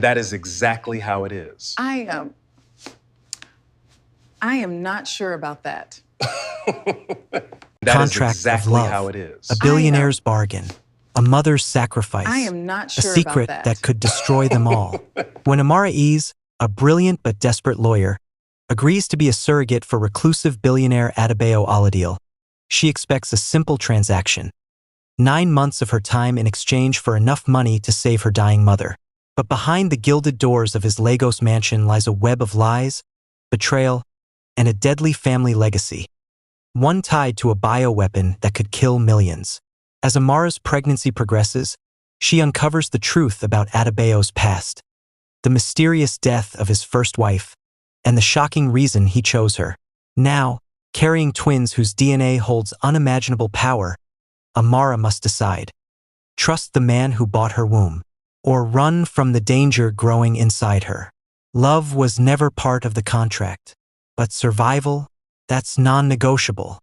That is exactly how it is. I am not sure about that. That is Contract exactly of love, how it is. a billionaire's bargain, a mother's sacrifice, I am not a sure secret about that could destroy them all. When Amara Ease, a brilliant but desperate lawyer, agrees to be a surrogate for reclusive billionaire Adebayo Oladipo, she expects a simple transaction. 9 months of her time in exchange for enough money to save her dying mother. But behind the gilded doors of his Lagos mansion lies a web of lies, betrayal, and a deadly family legacy. One tied to a bioweapon that could kill millions. As Amara's pregnancy progresses, she uncovers the truth about Adebayo's past, the mysterious death of his first wife, and the shocking reason he chose her. Now, carrying twins whose DNA holds unimaginable power, Amara must decide. Trust the man who bought her womb, or run from the danger growing inside her. Love was never part of the contract, but survival, that's non-negotiable.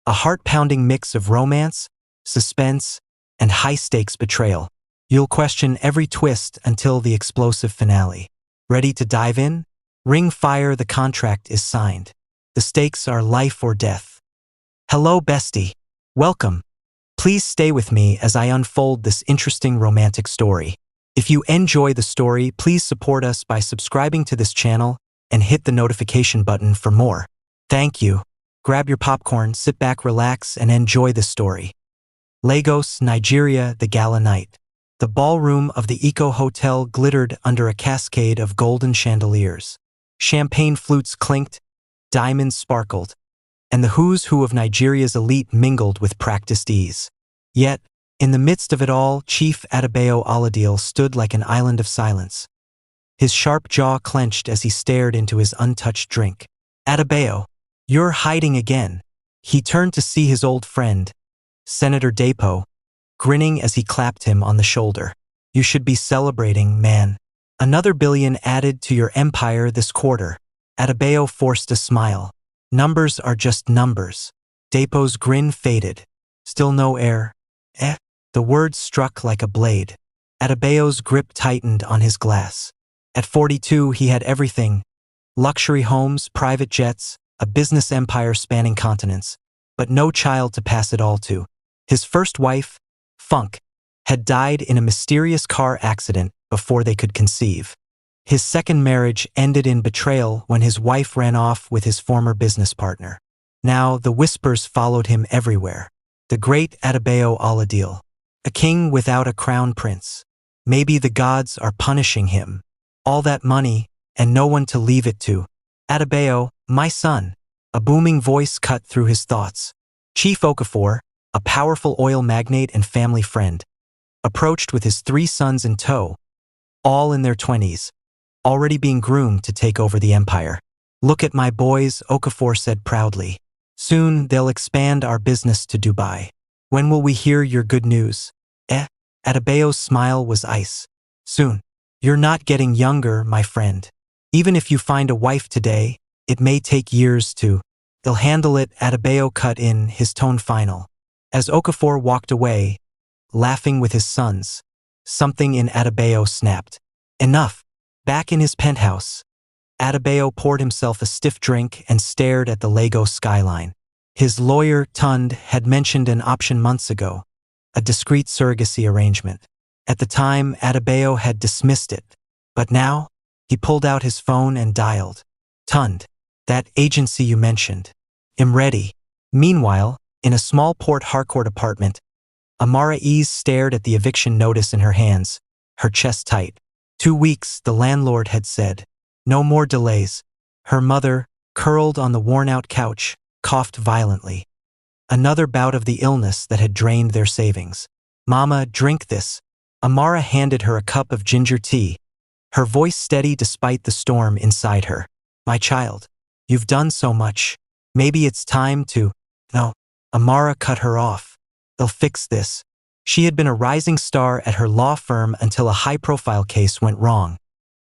A heart-pounding mix of romance, suspense, and high-stakes betrayal. You'll question every twist until the explosive finale. Ready to dive in? Ring fire, the contract is signed. The stakes are life or death. Hello, bestie. Welcome. Please stay with me as I unfold this interesting romantic story. If you enjoy the story, please support us by subscribing to this channel and hit the notification button for more. Thank you. Grab your popcorn, sit back, relax, and enjoy the story. Lagos, Nigeria, the gala night. The ballroom of the Eco Hotel glittered under a cascade of golden chandeliers. Champagne flutes clinked, diamonds sparkled, and the who's who of Nigeria's elite mingled with practiced ease. Yet, in the midst of it all, Chief Adebayo Oladipo stood like an island of silence. His sharp jaw clenched as he stared into his untouched drink. Adebayo, you're hiding again. He turned to see his old friend, Senator Dapo, grinning as he clapped him on the shoulder. You should be celebrating, man. Another billion added to your empire this quarter. Adebayo forced a smile. Numbers are just numbers. Dapo's grin faded. Still no heir. The words struck like a blade. Adebayo's grip tightened on his glass. At 42, he had everything. Luxury homes, private jets, a business empire spanning continents, but no child to pass it all to. His first wife, Funk, had died in a mysterious car accident before they could conceive. His second marriage ended in betrayal when his wife ran off with his former business partner. Now the whispers followed him everywhere. The great Adebayo Oladipo, a king without a crown prince. Maybe the gods are punishing him. All that money, and no one to leave it to. Adebayo, my son. A booming voice cut through his thoughts. Chief Okafor, a powerful oil magnate and family friend, approached with his 3 sons in tow, all in their 20s, already being groomed to take over the empire. Look at my boys, Okafor said proudly. Soon they'll expand our business to Dubai. When will we hear your good news? Adebayo's smile was ice. Soon. You're not getting younger, my friend. Even if you find a wife today, it may take years to. They'll handle it, Adebayo cut in, his tone final. As Okafor walked away, laughing with his sons, something in Adebayo snapped. Enough. Back in his penthouse, Adebayo poured himself a stiff drink and stared at the Lagos skyline. His lawyer, Tund, had mentioned an option months ago, a discreet surrogacy arrangement. At the time, Adebayo had dismissed it, but now, he pulled out his phone and dialed. Tund, that agency you mentioned. I'm ready. Meanwhile, in a small Port Harcourt apartment, Amara Ease stared at the eviction notice in her hands, her chest tight. 2 weeks, the landlord had said. No more delays. Her mother, curled on the worn-out couch, coughed violently. Another bout of the illness that had drained their savings. Mama, drink this. Amara handed her a cup of ginger tea, her voice steady despite the storm inside her. My child, you've done so much. Maybe it's time to… No. Amara cut her off. They'll fix this. She had been a rising star at her law firm until a high-profile case went wrong,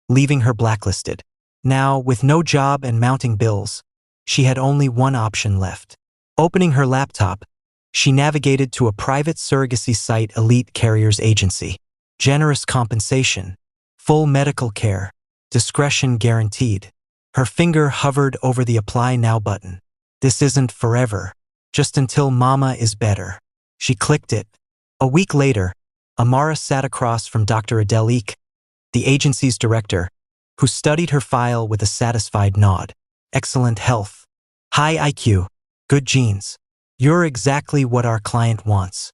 leaving her blacklisted. Now, with no job and mounting bills, she had only one option left. Opening her laptop, she navigated to a private surrogacy site, Elite Carriers Agency. Generous compensation, Full medical care. Discretion guaranteed. Her finger hovered over the Apply Now button. This isn't forever. Just until Mama is better. She clicked it. A week later, Amara sat across from Dr. Adele Eek, the agency's director, who studied her file with a satisfied nod. Excellent health. High IQ. Good genes. You're exactly what our client wants.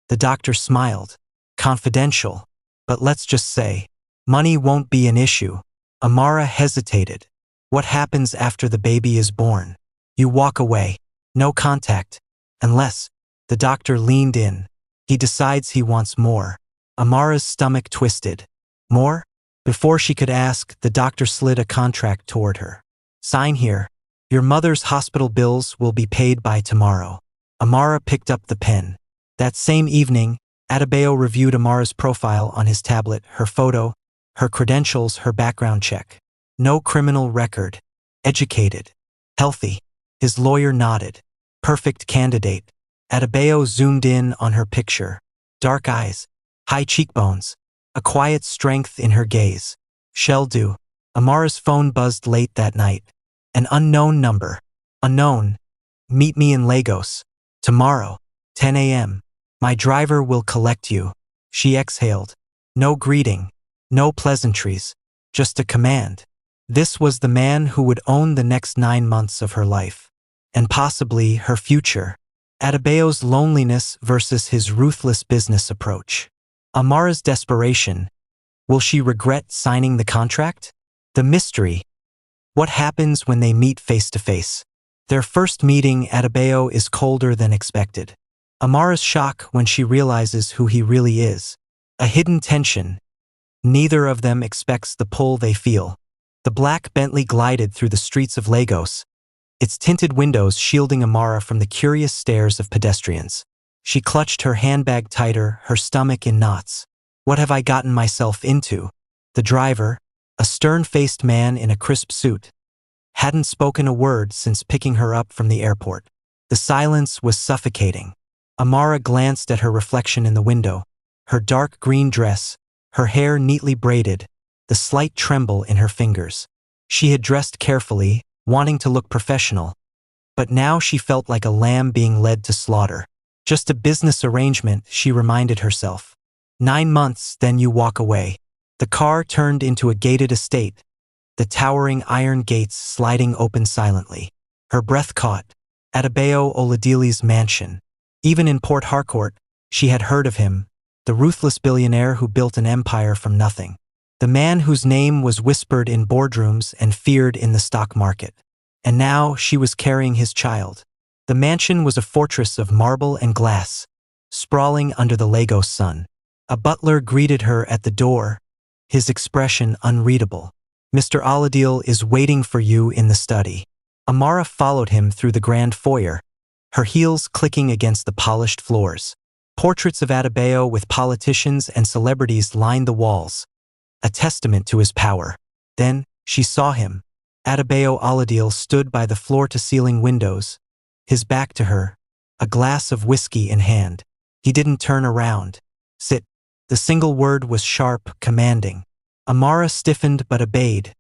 The doctor smiled. Confidential. But let's just say, money won't be an issue. Amara hesitated. What happens after the baby is born? You walk away. No contact. Unless, the doctor leaned in. He decides he wants more. Amara's stomach twisted. More? Before she could ask, the doctor slid a contract toward her. Sign here. Your mother's hospital bills will be paid by tomorrow. Amara picked up the pen. That same evening, Adebayo reviewed Amara's profile on his tablet, her photo, her credentials, her background check. No criminal record. Educated. Healthy. His lawyer nodded. Perfect candidate. Adebayo zoomed in on her picture. Dark eyes. High cheekbones. A quiet strength in her gaze. Shall do. Amara's phone buzzed late that night. An unknown number. Unknown. Meet me in Lagos. Tomorrow. 10 a.m. My driver will collect you. She exhaled. No greeting. No pleasantries. Just a command. This was the man who would own the next 9 months of her life. And possibly her future. Adebayo's loneliness versus his ruthless business approach. Amara's desperation. Will she regret signing the contract? The mystery. What happens when they meet face to face? Their first meeting, Adebayo is colder than expected. Amara's shock when she realizes who he really is. A hidden tension. Neither of them expects the pull they feel. The black Bentley glided through the streets of Lagos, its tinted windows shielding Amara from the curious stares of pedestrians. She clutched her handbag tighter, her stomach in knots. What have I gotten myself into? The driver, a stern-faced man in a crisp suit, hadn't spoken a word since picking her up from the airport. The silence was suffocating. Amara glanced at her reflection in the window, her dark green dress, her hair neatly braided, the slight tremble in her fingers. She had dressed carefully, wanting to look professional, but now she felt like a lamb being led to slaughter. Just a business arrangement, she reminded herself. 9 months, then you walk away. The car turned into a gated estate, the towering iron gates sliding open silently. Her breath caught. Adebayo Oladili's mansion. Even in Port Harcourt, she had heard of him, the ruthless billionaire who built an empire from nothing. The man whose name was whispered in boardrooms and feared in the stock market. And now she was carrying his child. The mansion was a fortress of marble and glass, sprawling under the Lagos sun. A butler greeted her at the door, his expression unreadable. Mr. Oladil is waiting for you in the study. Amara followed him through the grand foyer, her heels clicking against the polished floors. Portraits of Adebayo with politicians and celebrities lined the walls, a testament to his power. Then, she saw him. Adebayo Oladil stood by the floor-to-ceiling windows, his back to her, a glass of whiskey in hand. He didn't turn around. Sit. The single word was sharp, commanding. Amara stiffened but obeyed,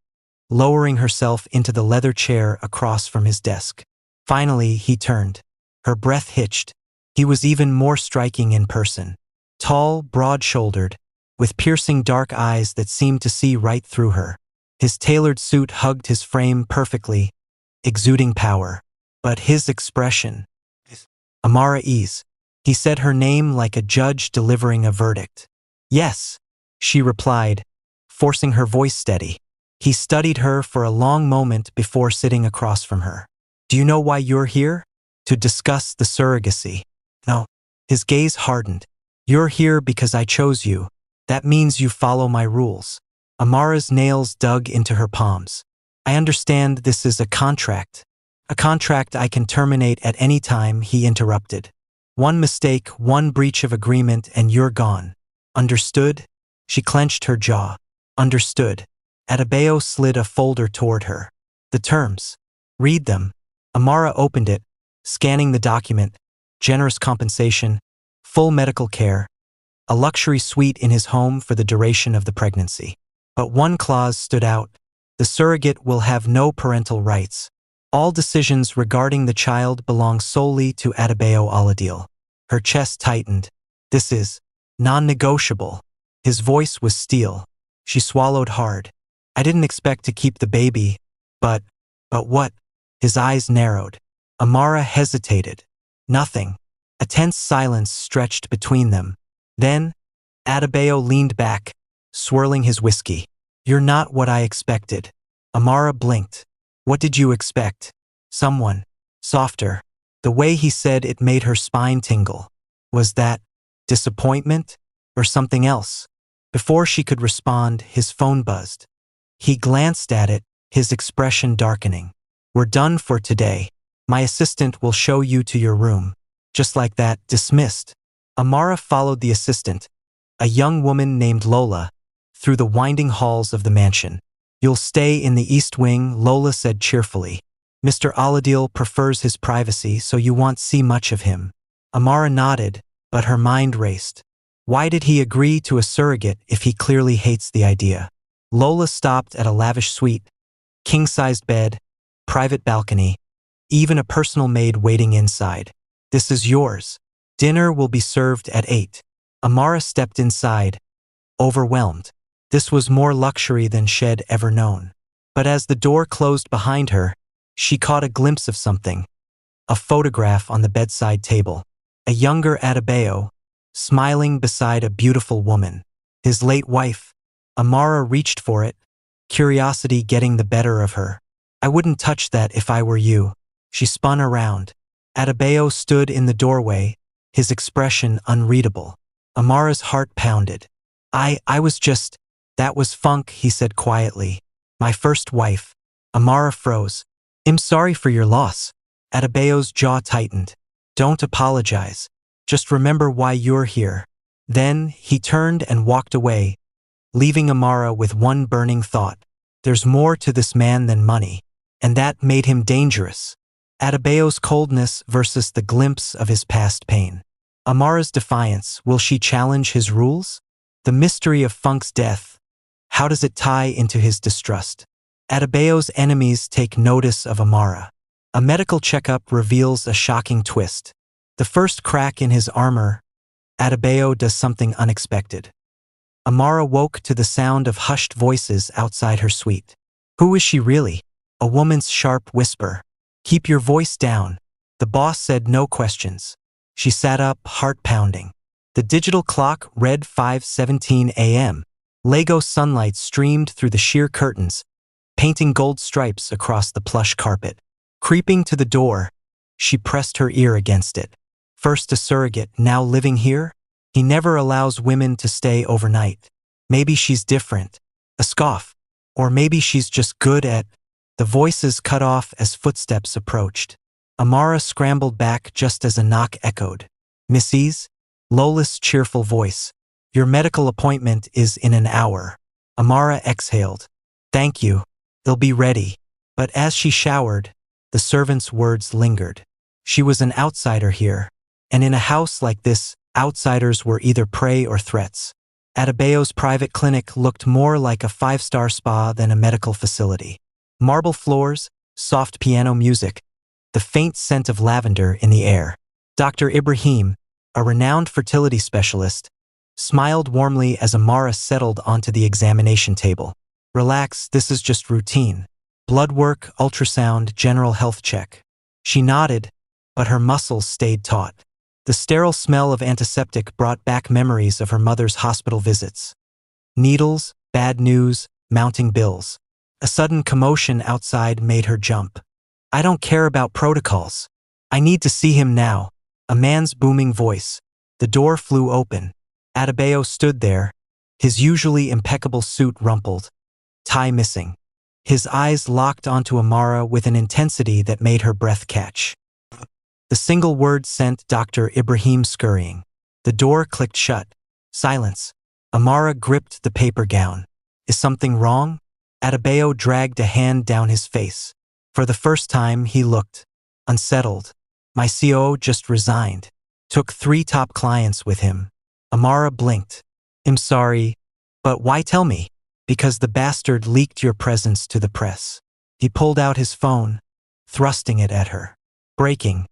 lowering herself into the leather chair across from his desk. Finally, he turned. Her breath hitched. He was even more striking in person. Tall, broad-shouldered, with piercing dark eyes that seemed to see right through her. His tailored suit hugged his frame perfectly, exuding power. But his expression. Amara Ease. He said her name like a judge delivering a verdict. Yes, she replied, forcing her voice steady. He studied her for a long moment before sitting across from her. Do you know why you're here? To discuss the surrogacy. No. His gaze hardened. You're here because I chose you. That means you follow my rules. Amara's nails dug into her palms. I understand this is a contract. A contract I can terminate at any time, he interrupted. One mistake, one breach of agreement, and you're gone. Understood? She clenched her jaw. Understood. Adebayo slid a folder toward her. The terms. Read them. Amara opened it, scanning the document. Generous compensation, full medical care, a luxury suite in his home for the duration of the pregnancy. But one clause stood out. The surrogate will have no parental rights. All decisions regarding the child belong solely to Adebayo Oladipo. Her chest tightened. This is non-negotiable. His voice was steel. She swallowed hard. I didn't expect to keep the baby, but what? His eyes narrowed. Amara hesitated. Nothing. A tense silence stretched between them. Then, Adebayo leaned back, swirling his whiskey. You're not what I expected. Amara blinked. What did you expect? Someone. Softer. The way he said it made her spine tingle. Was that disappointment or something else? Before she could respond, his phone buzzed. He glanced at it, his expression darkening. We're done for today. My assistant will show you to your room. Just like that, dismissed. Amara followed the assistant, a young woman named Lola, through the winding halls of the mansion. You'll stay in the East Wing, Lola said cheerfully. Mr. Oladipo prefers his privacy, so you won't see much of him. Amara nodded, but her mind raced. Why did he agree to a surrogate if he clearly hates the idea? Lola stopped at a lavish suite, king-sized bed, private balcony, even a personal maid waiting inside. This is yours. Dinner will be served at 8. Amara stepped inside, overwhelmed. This was more luxury than she'd ever known. But as the door closed behind her, she caught a glimpse of something. A photograph on the bedside table. A younger Adebayo, smiling beside a beautiful woman. His late wife. Amara reached for it, curiosity getting the better of her. I wouldn't touch that if I were you. She spun around. Adebayo stood in the doorway, his expression unreadable. Amara's heart pounded. That was funk, he said quietly. My first wife. Amara froze. I'm sorry for your loss. Adebayo's jaw tightened. Don't apologize. Just remember why you're here. Then he turned and walked away, leaving Amara with one burning thought. There's more to this man than money. And that made him dangerous. Adebayo's coldness versus the glimpse of his past pain. Amara's defiance, will she challenge his rules? The mystery of Funk's death. How does it tie into his distrust? Adebayo's enemies take notice of Amara. A medical checkup reveals a shocking twist. The first crack in his armor, Adebayo does something unexpected. Amara woke to the sound of hushed voices outside her suite. Who is she really? A woman's sharp whisper. Keep your voice down. The boss said no questions. She sat up, heart pounding. The digital clock read 5:17 a.m. Lego sunlight streamed through the sheer curtains, painting gold stripes across the plush carpet. Creeping to the door, she pressed her ear against it. First a surrogate, now living here? He never allows women to stay overnight. Maybe she's different. A scoff. Or maybe she's just good at... The voices cut off as footsteps approached. Amara scrambled back just as a knock echoed. Mrs. Lola's cheerful voice. Your medical appointment is in an hour. Amara exhaled. Thank you. They'll be ready. But as she showered, the servant's words lingered. She was an outsider here. And in a house like this, outsiders were either prey or threats. Adebayo's private clinic looked more like a five-star spa than a medical facility. Marble floors, soft piano music, the faint scent of lavender in the air. Dr. Ibrahim, a renowned fertility specialist, smiled warmly as Amara settled onto the examination table. Relax, this is just routine. Blood work, ultrasound, general health check. She nodded, but her muscles stayed taut. The sterile smell of antiseptic brought back memories of her mother's hospital visits. Needles, bad news, mounting bills. A sudden commotion outside made her jump. I don't care about protocols. I need to see him now. A man's booming voice. The door flew open. Adebayo stood there, his usually impeccable suit rumpled, tie missing. His eyes locked onto Amara with an intensity that made her breath catch. The single word sent Dr. Ibrahim scurrying. The door clicked shut. Silence. Amara gripped the paper gown. Is something wrong? Adebayo dragged a hand down his face. For the first time, he looked unsettled. My COO just resigned. Took 3 top clients with him. Amara blinked. I'm sorry, but why tell me? Because the bastard leaked your presence to the press. He pulled out his phone, thrusting it at her. Breaking.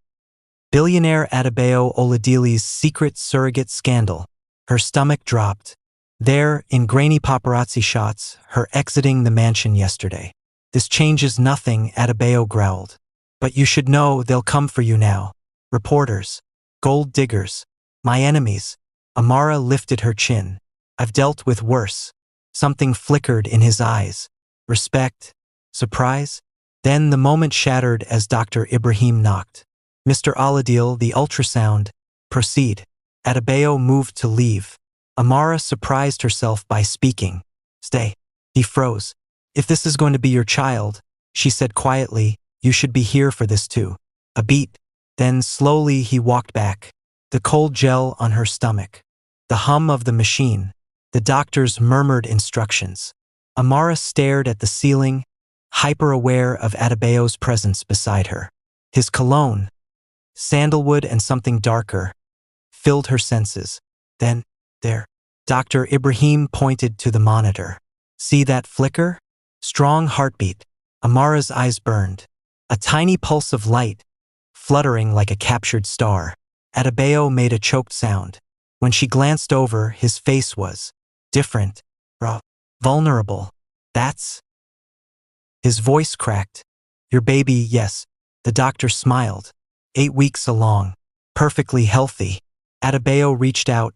Billionaire Adebayo Oladili's secret surrogate scandal. Her stomach dropped. There, in grainy paparazzi shots, her exiting the mansion yesterday. This changes nothing, Adebayo growled. But you should know they'll come for you now. Reporters. Gold diggers. My enemies. Amara lifted her chin. I've dealt with worse. Something flickered in his eyes. Respect. Surprise. Then the moment shattered as Dr. Ibrahim knocked. Mr. Aladil, the ultrasound. Proceed. Adebayo moved to leave. Amara surprised herself by speaking. Stay. He froze. If this is going to be your child, she said quietly, you should be here for this too. A beat. Then slowly he walked back. The cold gel on her stomach. The hum of the machine. The doctor's murmured instructions. Amara stared at the ceiling, hyper-aware of Adebayo's presence beside her. His cologne, sandalwood and something darker, filled her senses. Then, there. Dr. Ibrahim pointed to the monitor. See that flicker? Strong heartbeat. Amara's eyes burned. A tiny pulse of light, fluttering like a captured star. Adebayo made a choked sound. When she glanced over, his face was different, raw, vulnerable. That's... His voice cracked. Your baby, yes. The doctor smiled. 8 weeks along. Perfectly healthy. Adebayo reached out,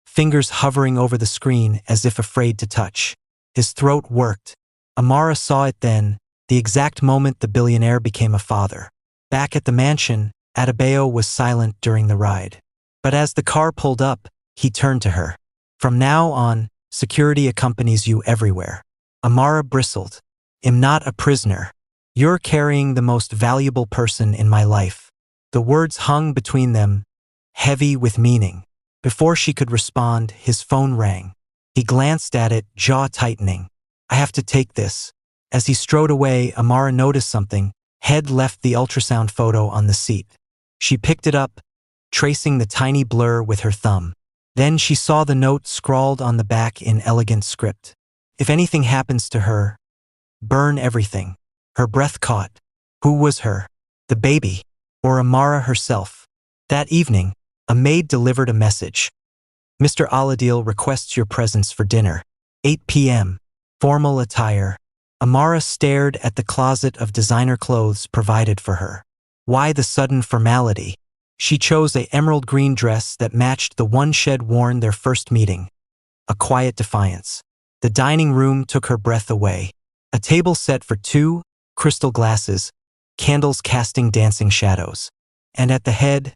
fingers hovering over the screen as if afraid to touch. His throat worked. Amara saw it then, the exact moment the billionaire became a father. Back at the mansion, Adebayo was silent during the ride. But as the car pulled up, he turned to her. From now on, security accompanies you everywhere. Amara bristled. Am not a prisoner. You're carrying the most valuable person in my life. The words hung between them, heavy with meaning. Before she could respond, his phone rang. He glanced at it, jaw tightening. I have to take this. As he strode away, Amara noticed something. Head left the ultrasound photo on the seat. She picked it up, tracing the tiny blur with her thumb. Then she saw the note scrawled on the back in elegant script. If anything happens to her, burn everything. Her breath caught. Who was her? The baby? Or Amara herself? That evening, a maid delivered a message. Mr. Aladil requests your presence for dinner. 8 p.m. Formal attire. Amara stared at the closet of designer clothes provided for her. Why the sudden formality? She chose an emerald green dress that matched the one she'd worn their first meeting. A quiet defiance. The dining room took her breath away. A table set for 2, crystal glasses, candles casting dancing shadows. And at the head,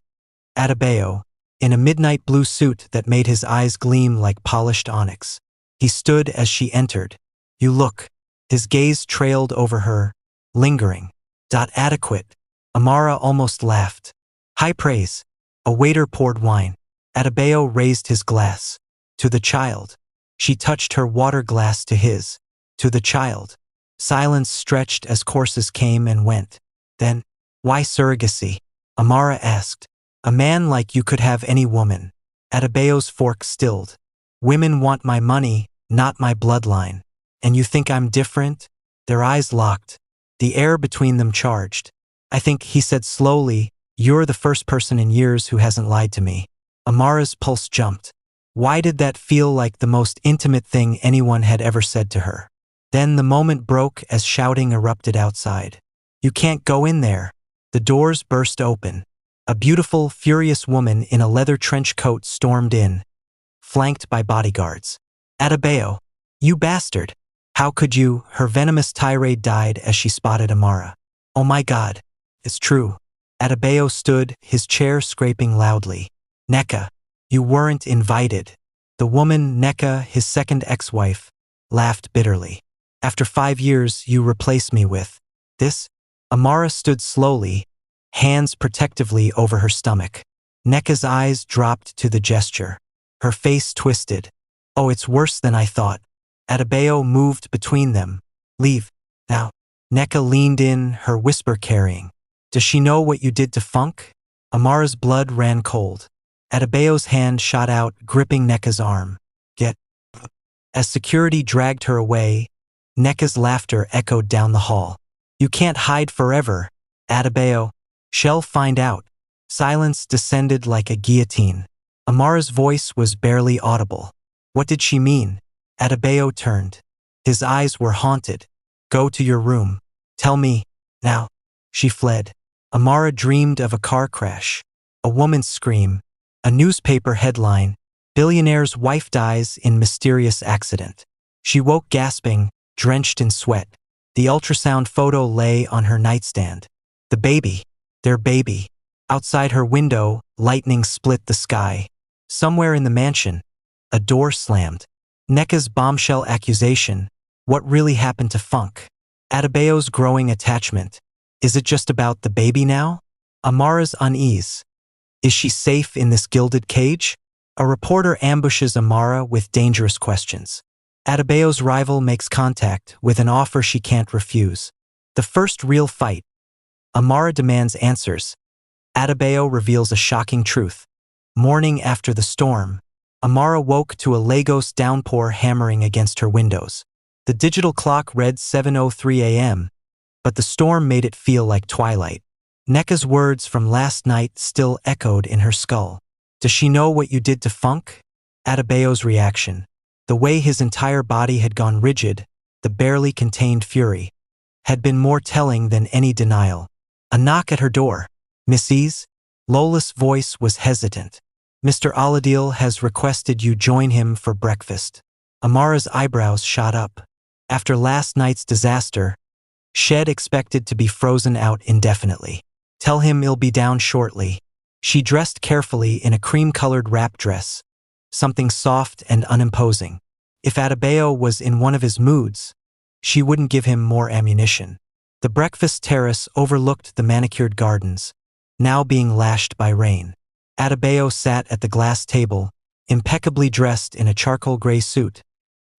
Adebayo, in a midnight blue suit that made his eyes gleam like polished onyx. He stood as she entered. You look. His gaze trailed over her, lingering. Adequate. Amara almost laughed. High praise. A waiter poured wine. Adebayo raised his glass. To the child. She touched her water glass to his. To the child. Silence stretched as courses came and went. Then, why surrogacy? Amara asked. A man like you could have any woman. Adebayo's fork stilled. Women want my money, not my bloodline. And you think I'm different? Their eyes locked. The air between them charged. I think, he said slowly, you're the first person in years who hasn't lied to me. Amara's pulse jumped. Why did that feel like the most intimate thing anyone had ever said to her? Then the moment broke as shouting erupted outside. You can't go in there. The doors burst open. A beautiful, furious woman in a leather trench coat stormed in, flanked by bodyguards. Adebayo, you bastard. How could you? Her venomous tirade died as she spotted Amara. Oh my God. It's true. Adebayo stood, his chair scraping loudly. Neka, you weren't invited. The woman, Neka, his second ex-wife, laughed bitterly. After 5 years, you replaced me with this? Amara stood slowly, hands protectively over her stomach. Neka's eyes dropped to the gesture. Her face twisted. Oh, it's worse than I thought. Adebayo moved between them. Leave. Now. Neka leaned in, her whisper carrying. Does she know what you did to Funk? Amara's blood ran cold. Adebayo's hand shot out, gripping Neka's arm. Get. As security dragged her away, Neka's laughter echoed down the hall. You can't hide forever, Adebayo. She'll find out. Silence descended like a guillotine. Amara's voice was barely audible. What did she mean? Adebayo turned. His eyes were haunted. Go to your room. Tell me, now. She fled. Amara dreamed of a car crash, a woman's scream, a newspaper headline, billionaire's wife dies in mysterious accident. She woke gasping, drenched in sweat. The ultrasound photo lay on her nightstand. The baby, their baby. Outside her window, lightning split the sky. Somewhere in the mansion, a door slammed. Neka's bombshell accusation. What really happened to Funk? Adebayo's growing attachment. Is it just about the baby now? Amara's unease. Is she safe in this gilded cage? A reporter ambushes Amara with dangerous questions. Adebayo's rival makes contact with an offer she can't refuse. The first real fight. Amara demands answers. Adebayo reveals a shocking truth. Morning after the storm, Amara woke to a Lagos downpour hammering against her windows. The digital clock read 7:03 a.m., but the storm made it feel like twilight. Neka's words from last night still echoed in her skull. Does she know what you did to Funk? Adebayo's reaction. The way his entire body had gone rigid, the barely contained fury, had been more telling than any denial. A knock at her door. Mrs. Lola's voice was hesitant. Mr. Aladil has requested you join him for breakfast. Amara's eyebrows shot up. After last night's disaster, Shed expected to be frozen out indefinitely. Tell him he'll be down shortly. She dressed carefully in a cream-colored wrap dress, something soft and unimposing. If Adebayo was in one of his moods, she wouldn't give him more ammunition. The breakfast terrace overlooked the manicured gardens, now being lashed by rain. Adebayo sat at the glass table, impeccably dressed in a charcoal gray suit,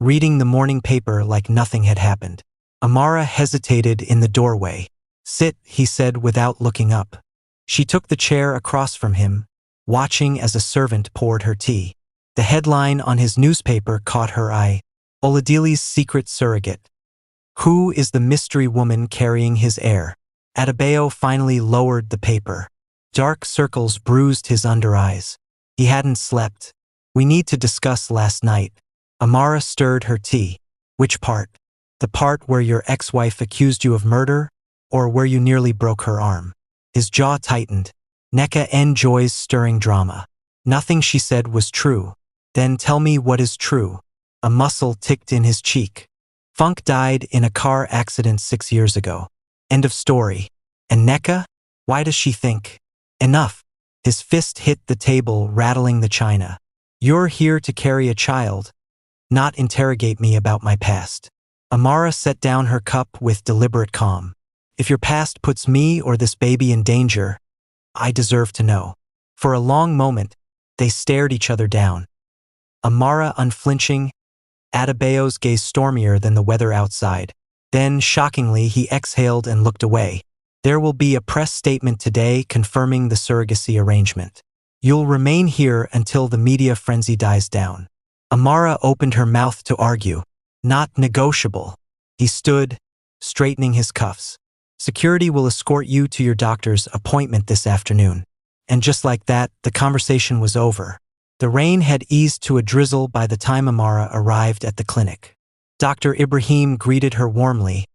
reading the morning paper like nothing had happened. Amara hesitated in the doorway. Sit, he said without looking up. She took the chair across from him, watching as a servant poured her tea. The headline on his newspaper caught her eye. Oladili's secret surrogate. Who is the mystery woman carrying his heir? Adebayo finally lowered the paper. Dark circles bruised his under eyes. He hadn't slept. We need to discuss last night. Amara stirred her tea. Which part? The part where your ex-wife accused you of murder, or where you nearly broke her arm? His jaw tightened. Neka enjoys stirring drama. Nothing she said was true. Then tell me what is true. A muscle ticked in his cheek. Funk died in a car accident 6 years ago. End of story. And Neka? Why does she think? Enough. His fist hit the table, rattling the china. You're here to carry a child, not interrogate me about my past. Amara set down her cup with deliberate calm. If your past puts me or this baby in danger, I deserve to know. For a long moment, they stared each other down. Amara unflinching, Adebayo's gaze stormier than the weather outside. Then, shockingly, he exhaled and looked away. There will be a press statement today confirming the surrogacy arrangement. You'll remain here until the media frenzy dies down. Amara opened her mouth to argue. Not negotiable. He stood, straightening his cuffs. Security will escort you to your doctor's appointment this afternoon. And just like that, the conversation was over. The rain had eased to a drizzle by the time Amara arrived at the clinic. Dr. Ibrahim greeted her warmly,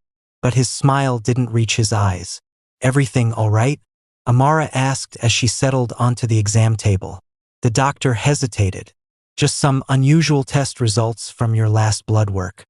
but his smile didn't reach his eyes. Everything all right? Amara asked as she settled onto the exam table. The doctor hesitated. Just some unusual test results from your last blood work.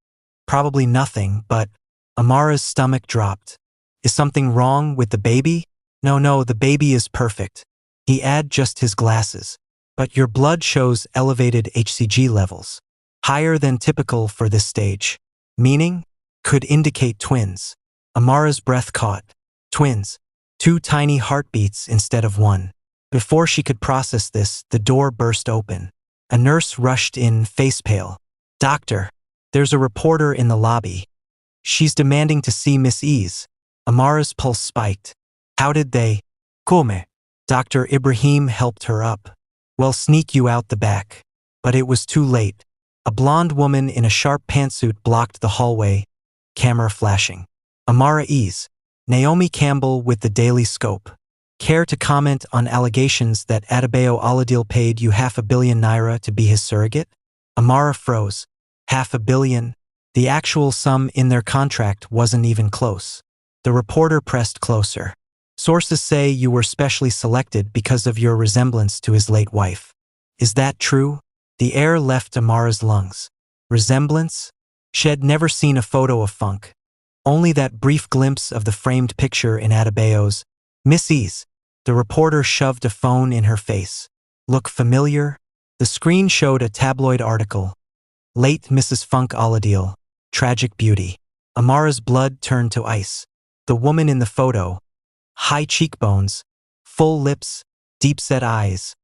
Probably nothing, but Amara's stomach dropped. Is something wrong with the baby? No, the baby is perfect. He had just his glasses. But your blood shows elevated HCG levels. Higher than typical for this stage. Meaning? Could indicate twins. Amara's breath caught. Twins. 2 tiny heartbeats instead of 1. Before she could process this, the door burst open. A nurse rushed in, face pale. Doctor, there's a reporter in the lobby. She's demanding to see Miss Ease. Amara's pulse spiked. How did they? Come? Dr. Ibrahim helped her up. Well, sneak you out the back. But it was too late. A blonde woman in a sharp pantsuit blocked the hallway, camera flashing. Amara Ease, Naomi Campbell with the Daily Scope. Care to comment on allegations that Adebayo Oladile paid you $500 million naira to be his surrogate? Amara froze. $500 million? The actual sum in their contract wasn't even close. The reporter pressed closer. Sources say you were specially selected because of your resemblance to his late wife. Is that true? The air left Amara's lungs. Resemblance? She had never seen a photo of Funk. Only that brief glimpse of the framed picture in Adebayo's. Miss Ease. The reporter shoved a phone in her face. Look familiar? The screen showed a tabloid article. Late Mrs. Funk Oladile. Tragic beauty. Amara's blood turned to ice. The woman in the photo. High cheekbones. Full lips. Deep-set eyes.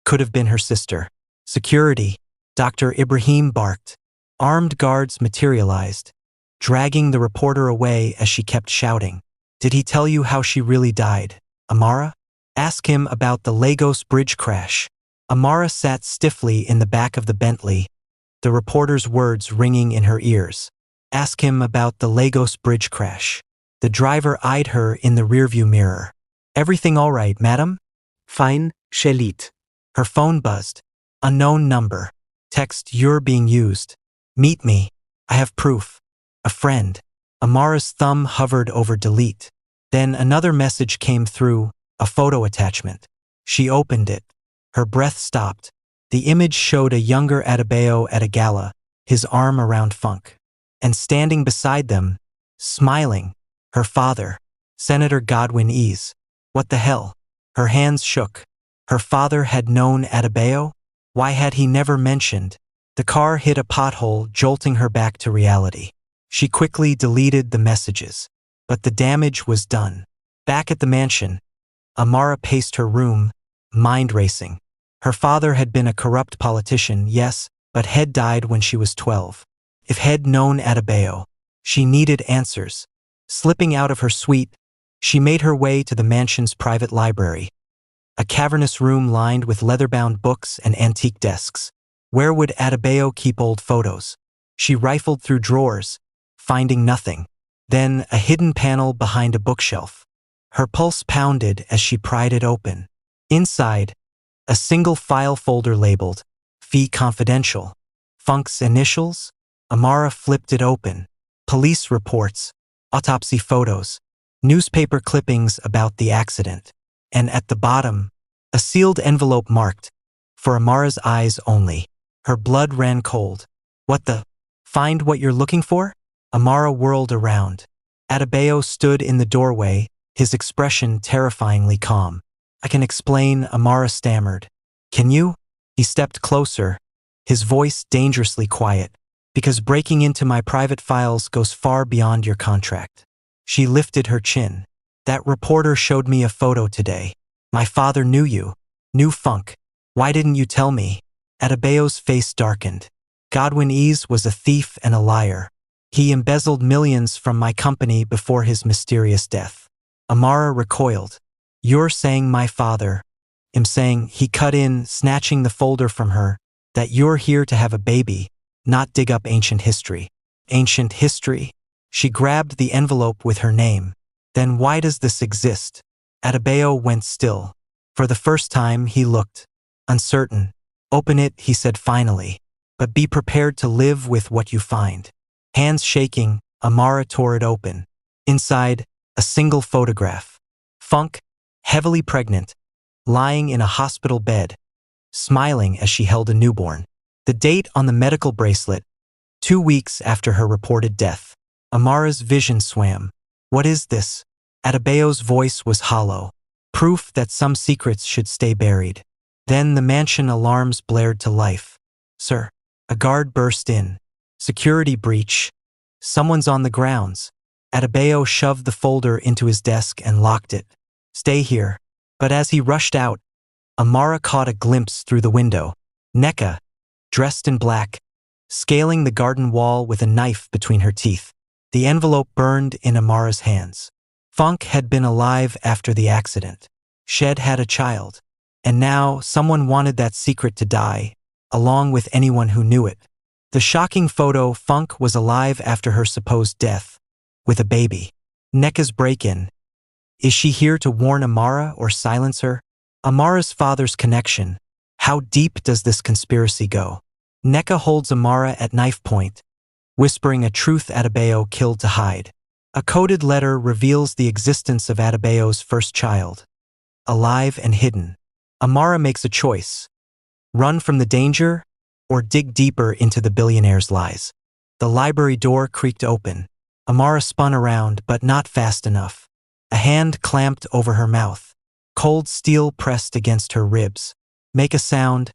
Could have been her sister. Security. Dr. Ibrahim barked. Armed guards materialized, dragging the reporter away as she kept shouting. Did he tell you how she really died, Amara? Ask him about the Lagos bridge crash. Amara sat stiffly in the back of the Bentley, the reporter's words ringing in her ears. Ask him about the Lagos bridge crash. The driver eyed her in the rearview mirror. Everything all right, madam? Fine, Shelit. Her phone buzzed. Unknown number. Text, you're being used. Meet me. I have proof. A friend. Amara's thumb hovered over delete. Then another message came through, a photo attachment. She opened it. Her breath stopped. The image showed a younger Adebayo at a gala, his arm around Funk. And standing beside them, smiling, her father, Senator Godwin Ease. What the hell? Her hands shook. Her father had known Adebayo? Why had he never mentioned? The car hit a pothole, jolting her back to reality. She quickly deleted the messages. But the damage was done. Back at the mansion, Amara paced her room, mind racing. Her father had been a corrupt politician, yes, but Head died when she was 12. If Head known Adebayo, she needed answers. Slipping out of her suite, she made her way to the mansion's private library. A cavernous room lined with leather-bound books and antique desks. Where would Adebayo keep old photos? She rifled through drawers, finding nothing. Then a hidden panel behind a bookshelf. Her pulse pounded as she pried it open. Inside, a single file folder labeled, Fee Confidential. Funk's initials? Amara flipped it open. Police reports, autopsy photos, newspaper clippings about the accident. And at the bottom, a sealed envelope marked, for Amara's eyes only. Her blood ran cold. What the? Find what you're looking for? Amara whirled around. Adebayo stood in the doorway, his expression terrifyingly calm. I can explain, Amara stammered. Can you? He stepped closer, his voice dangerously quiet. Because breaking into my private files goes far beyond your contract. She lifted her chin. That reporter showed me a photo today. My father knew you. Knew Funk. Why didn't you tell me? Adebayo's face darkened. Godwin Ease was a thief and a liar. He embezzled millions from my company before his mysterious death. Amara recoiled. You're saying my father. I'm saying, he cut in, snatching the folder from her, that you're here to have a baby, not dig up ancient history. Ancient history? She grabbed the envelope with her name. Then why does this exist? Adebayo went still. For the first time, he looked uncertain. Open it, he said finally. But be prepared to live with what you find. Hands shaking, Amara tore it open. Inside, a single photograph. Funk, heavily pregnant, lying in a hospital bed, smiling as she held a newborn. The date on the medical bracelet, 2 weeks after her reported death. Amara's vision swam. What is this? Adebayo's voice was hollow. Proof that some secrets should stay buried. Then the mansion alarms blared to life. Sir. A guard burst in. Security breach. Someone's on the grounds. Adebayo shoved the folder into his desk and locked it. Stay here. But as he rushed out, Amara caught a glimpse through the window. Neka, dressed in black, scaling the garden wall with a knife between her teeth. The envelope burned in Amara's hands. Funk had been alive after the accident. Shed had a child. And now someone wanted that secret to die, along with anyone who knew it. The shocking photo, Funk was alive after her supposed death, with a baby. Neka's break-in. Is she here to warn Amara or silence her? Amara's father's connection. How deep does this conspiracy go? Neka holds Amara at knife point, whispering a truth Adebayo killed to hide. A coded letter reveals the existence of Adebayo's first child, alive and hidden. Amara makes a choice: run from the danger or dig deeper into the billionaire's lies. The library door creaked open. Amara spun around, but not fast enough. A hand clamped over her mouth. Cold steel pressed against her ribs. Make a sound,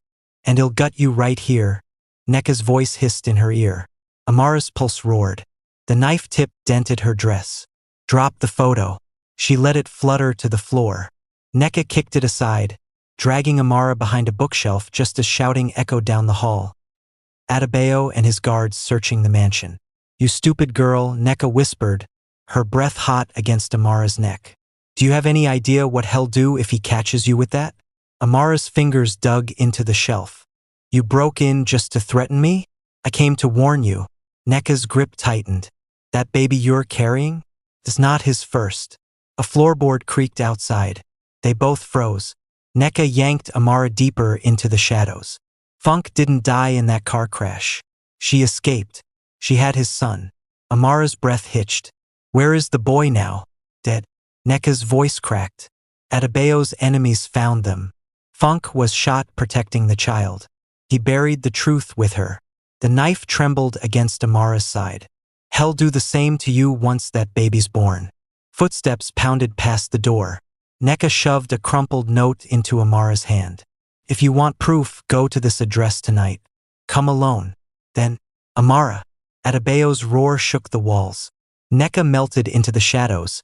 and I'll gut you right here. Neka's voice hissed in her ear. Amara's pulse roared. The knife tip dented her dress. Drop the photo. She let it flutter to the floor. Neka kicked it aside, dragging Amara behind a bookshelf just as shouting echoed down the hall. Adebayo and his guards searching the mansion. You stupid girl, Neka whispered, her breath hot against Amara's neck. Do you have any idea what he'll do if he catches you with that? Amara's fingers dug into the shelf. You broke in just to threaten me? I came to warn you. Neka's grip tightened. That baby you're carrying is not his first. A floorboard creaked outside. They both froze. Neka yanked Amara deeper into the shadows. Funk didn't die in that car crash. She escaped. She had his son. Amara's breath hitched. Where is the boy now? Dead. Neka's voice cracked. Adebayo's enemies found them. Funk was shot protecting the child. He buried the truth with her. The knife trembled against Amara's side. Hell do the same to you once that baby's born. Footsteps pounded past the door. Neka shoved a crumpled note into Amara's hand. If you want proof, go to this address tonight. Come alone. Then, Amara. Adebayo's roar shook the walls. Neka melted into the shadows,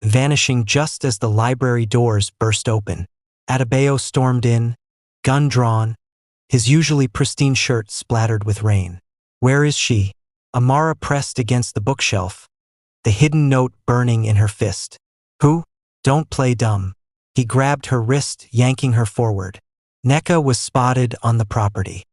vanishing just as the library doors burst open. Adebayo stormed in, gun drawn, his usually pristine shirt splattered with rain. Where is she? Amara pressed against the bookshelf, the hidden note burning in her fist. Who? Don't play dumb. He grabbed her wrist, yanking her forward. Neka was spotted on the property.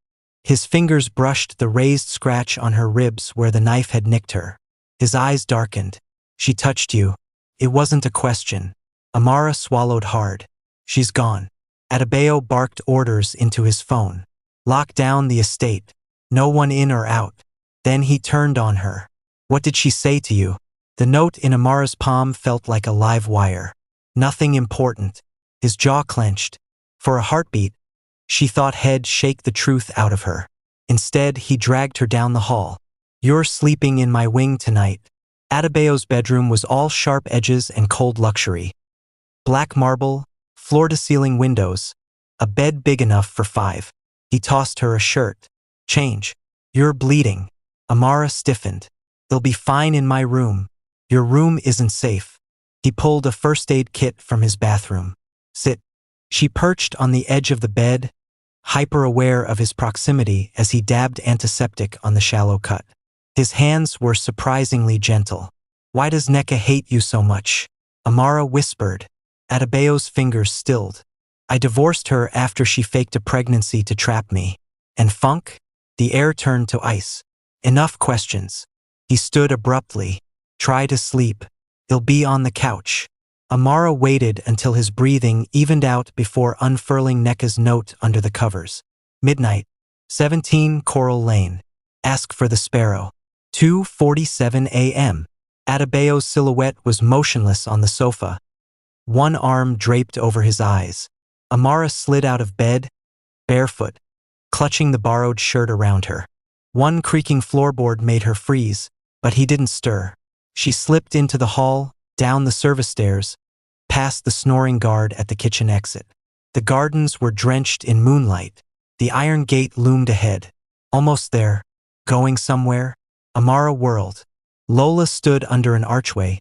His fingers brushed the raised scratch on her ribs where the knife had nicked her. His eyes darkened. She touched you. It wasn't a question. Amara swallowed hard. She's gone. Adebayo barked orders into his phone. Lock down the estate. No one in or out. Then he turned on her. What did she say to you? The note in Amara's palm felt like a live wire. Nothing important. His jaw clenched. For a heartbeat, she thought he'd shake the truth out of her. Instead, he dragged her down the hall. You're sleeping in my wing tonight. Adebayo's bedroom was all sharp edges and cold luxury. Black marble, floor-to-ceiling windows, a bed big enough for 5. He tossed her a shirt. Change. You're bleeding. Amara stiffened. They'll be fine in my room. Your room isn't safe. He pulled a first aid kit from his bathroom. Sit. She perched on the edge of the bed, hyper-aware of his proximity as he dabbed antiseptic on the shallow cut. His hands were surprisingly gentle. Why does Neka hate you so much? Amara whispered. Adebayo's fingers stilled. I divorced her after she faked a pregnancy to trap me. And Funk? The air turned to ice. Enough questions. He stood abruptly. Try to sleep. He'll be on the couch. Amara waited until his breathing evened out before unfurling Neka's note under the covers. Midnight. 17 Coral Lane. Ask for the sparrow. 2:47 a.m. Adebayo's silhouette was motionless on the sofa, one arm draped over his eyes. Amara slid out of bed, barefoot, clutching the borrowed shirt around her. One creaking floorboard made her freeze, but he didn't stir. She slipped into the hall, down the service stairs, past the snoring guard at the kitchen exit. The gardens were drenched in moonlight. The iron gate loomed ahead. Almost there. Going somewhere? Amara whirled. Lola stood under an archway,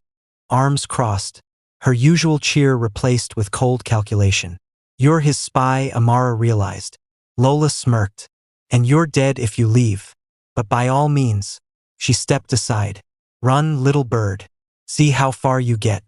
arms crossed, her usual cheer replaced with cold calculation. You're his spy, Amara realized. Lola smirked. And you're dead if you leave. But by all means. She stepped aside. Run, little bird. See how far you get.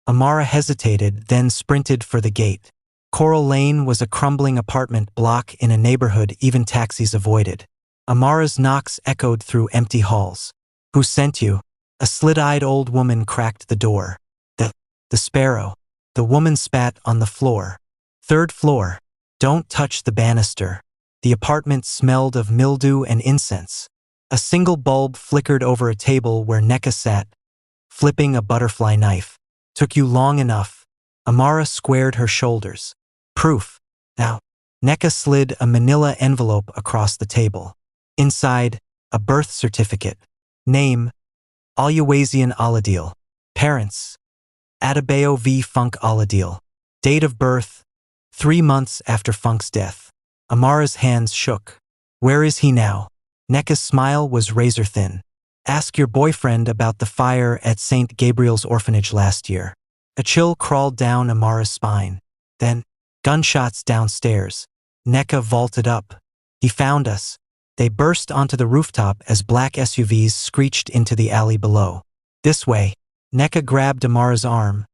Amara hesitated, then sprinted for the gate. Coral Lane was a crumbling apartment block in a neighborhood even taxis avoided. Amara's knocks echoed through empty halls. Who sent you? A slit-eyed old woman cracked the door. The sparrow. The woman spat on the floor. Third floor. Don't touch the banister. The apartment smelled of mildew and incense. A single bulb flickered over a table where Neka sat, flipping a butterfly knife. Took you long enough. Amara squared her shoulders. Proof. Now. Neka slid a manila envelope across the table. Inside, a birth certificate. Name, Aluwazian Aladil. Parents, Adebayo v. Funk Aladil. Date of birth, 3 months after Funk's death. Amara's hands shook. Where is he now? Neka's smile was razor thin. Ask your boyfriend about the fire at St. Gabriel's orphanage last year. A chill crawled down Amara's spine. Then, gunshots downstairs. Neka vaulted up. He found us. They burst onto the rooftop as black SUVs screeched into the alley below. This way. Neka grabbed Amara's arm,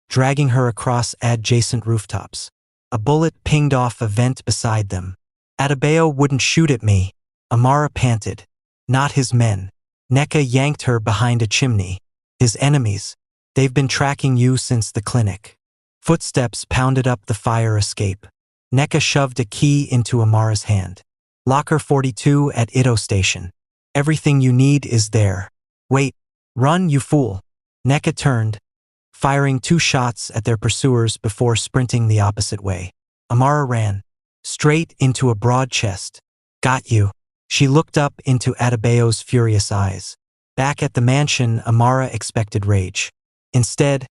dragging her across adjacent rooftops. A bullet pinged off a vent beside them. Adebayo wouldn't shoot at me. Amara panted. Not his men. Neka yanked her behind a chimney. His enemies. They've been tracking you since the clinic. Footsteps pounded up the fire escape. Neka shoved a key into Amara's hand. Locker 42 at Ito Station. Everything you need is there. Wait. Run, you fool. Neka turned, firing 2 shots at their pursuers before sprinting the opposite way. Amara ran, straight into a broad chest. Got you. She looked up into Adebayo's furious eyes. Back at the mansion, Amara expected rage. Instead,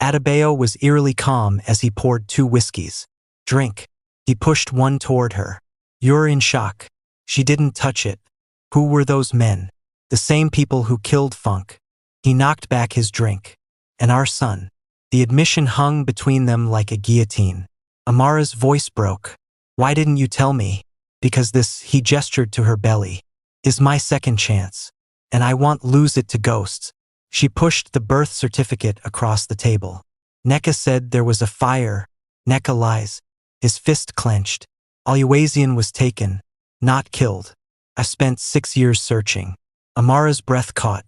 Adebayo was eerily calm as he poured 2 whiskeys. Drink. He pushed one toward her. You're in shock. She didn't touch it. Who were those men? The same people who killed Funk. He knocked back his drink. And our son. The admission hung between them like a guillotine. Amara's voice broke. Why didn't you tell me? Because this, he gestured to her belly, is my second chance. And I won't lose it to ghosts. She pushed the birth certificate across the table. Neka said there was a fire. Neka lies. His fist clenched. Aluwazian was taken, not killed. I spent 6 years searching. Amara's breath caught.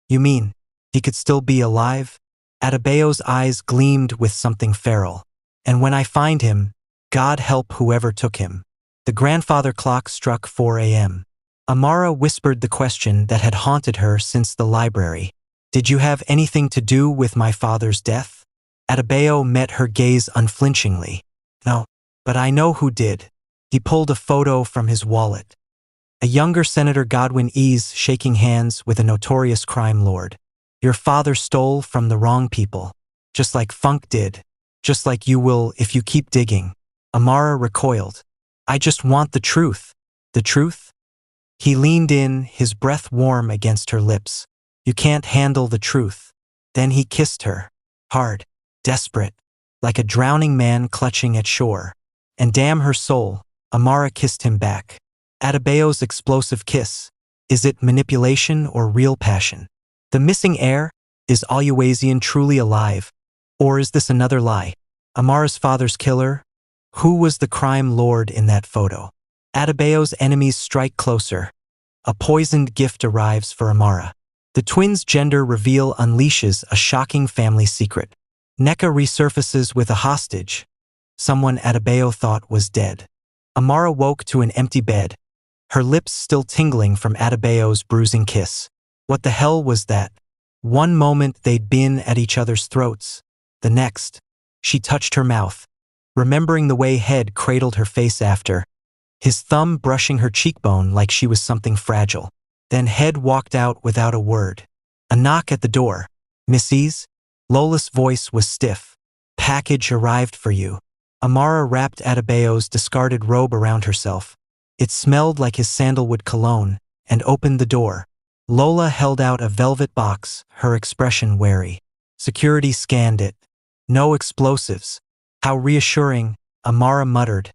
You mean, he could still be alive? Adebayo's eyes gleamed with something feral. And when I find him, God help whoever took him. The grandfather clock struck 4 a.m. Amara whispered the question that had haunted her since the library. Did you have anything to do with my father's death? Adebayo met her gaze unflinchingly. No, but I know who did. He pulled a photo from his wallet. A younger Senator Godwin Ease shaking hands with a notorious crime lord. Your father stole from the wrong people. Just like Funk did. Just like you will if you keep digging. Amara recoiled. I just want the truth. The truth? He leaned in, his breath warm against her lips. You can't handle the truth. Then he kissed her. Hard. Desperate. Like a drowning man clutching at shore. And damn her soul, Amara kissed him back. Adebayo's explosive kiss. Is it manipulation or real passion? The missing heir? Is Aluwazian truly alive? Or is this another lie? Amara's father's killer? Who was the crime lord in that photo? Adebayo's enemies strike closer. A poisoned gift arrives for Amara. The twins' gender reveal unleashes a shocking family secret. Neka resurfaces with a hostage. Someone Adebayo thought was dead. Amara woke to an empty bed, her lips still tingling from Adebayo's bruising kiss. What the hell was that? One moment they'd been at each other's throats. The next, she touched her mouth, remembering the way Head cradled her face after, his thumb brushing her cheekbone like she was something fragile. Then Head walked out without a word. A knock at the door. Mrs. Lola's voice was stiff. Package arrived for you. Amara wrapped Adebayo's discarded robe around herself. It smelled like his sandalwood cologne, and opened the door. Lola held out a velvet box, her expression wary. Security scanned it. No explosives. How reassuring, Amara muttered,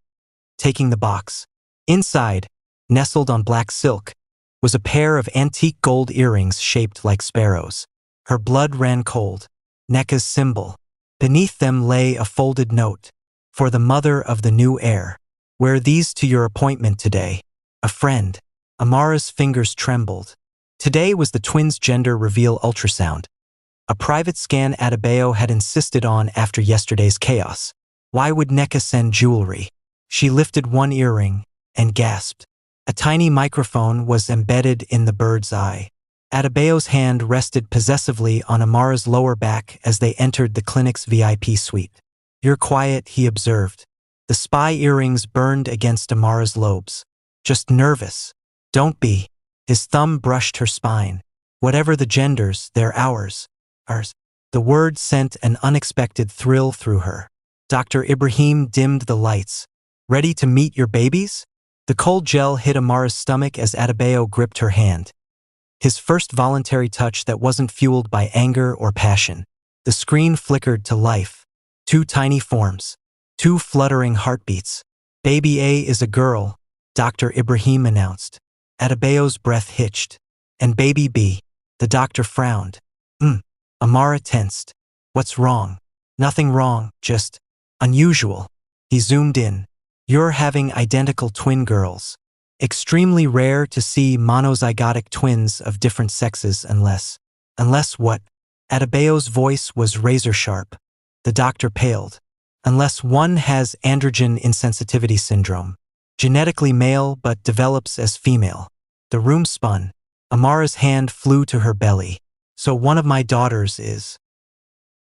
taking the box. Inside, nestled on black silk, was a pair of antique gold earrings shaped like sparrows. Her blood ran cold. Neka's symbol. Beneath them lay a folded note. For the mother of the new heir. Wear these to your appointment today. A friend. Amara's fingers trembled. Today was the twins' gender reveal ultrasound. A private scan Adebayo had insisted on after yesterday's chaos. Why would Nneka send jewelry? She lifted one earring and gasped. A tiny microphone was embedded in the bird's eye. Adebayo's hand rested possessively on Amara's lower back as they entered the clinic's VIP suite. "You're quiet," he observed. The spy earrings burned against Amara's lobes. "Just nervous." "Don't be." His thumb brushed her spine. "Whatever the genders, they're ours. Ours." The word sent an unexpected thrill through her. Dr. Ibrahim dimmed the lights. "Ready to meet your babies?" The cold gel hit Amara's stomach as Adebayo gripped her hand. His first voluntary touch that wasn't fueled by anger or passion. The screen flickered to life. 2 tiny forms. 2 fluttering heartbeats. "Baby A is a girl," Dr. Ibrahim announced. Adebayo's breath hitched. "And baby B." The doctor frowned. Amara tensed. "What's wrong?" "Nothing wrong, just unusual." He zoomed in. "You're having identical twin girls. Extremely rare to see monozygotic twins of different sexes unless..." "Unless what?" Adebayo's voice was razor-sharp. The doctor paled. "Unless one has androgen insensitivity syndrome. Genetically male but develops as female." The room spun. Amara's hand flew to her belly. "So one of my daughters is..."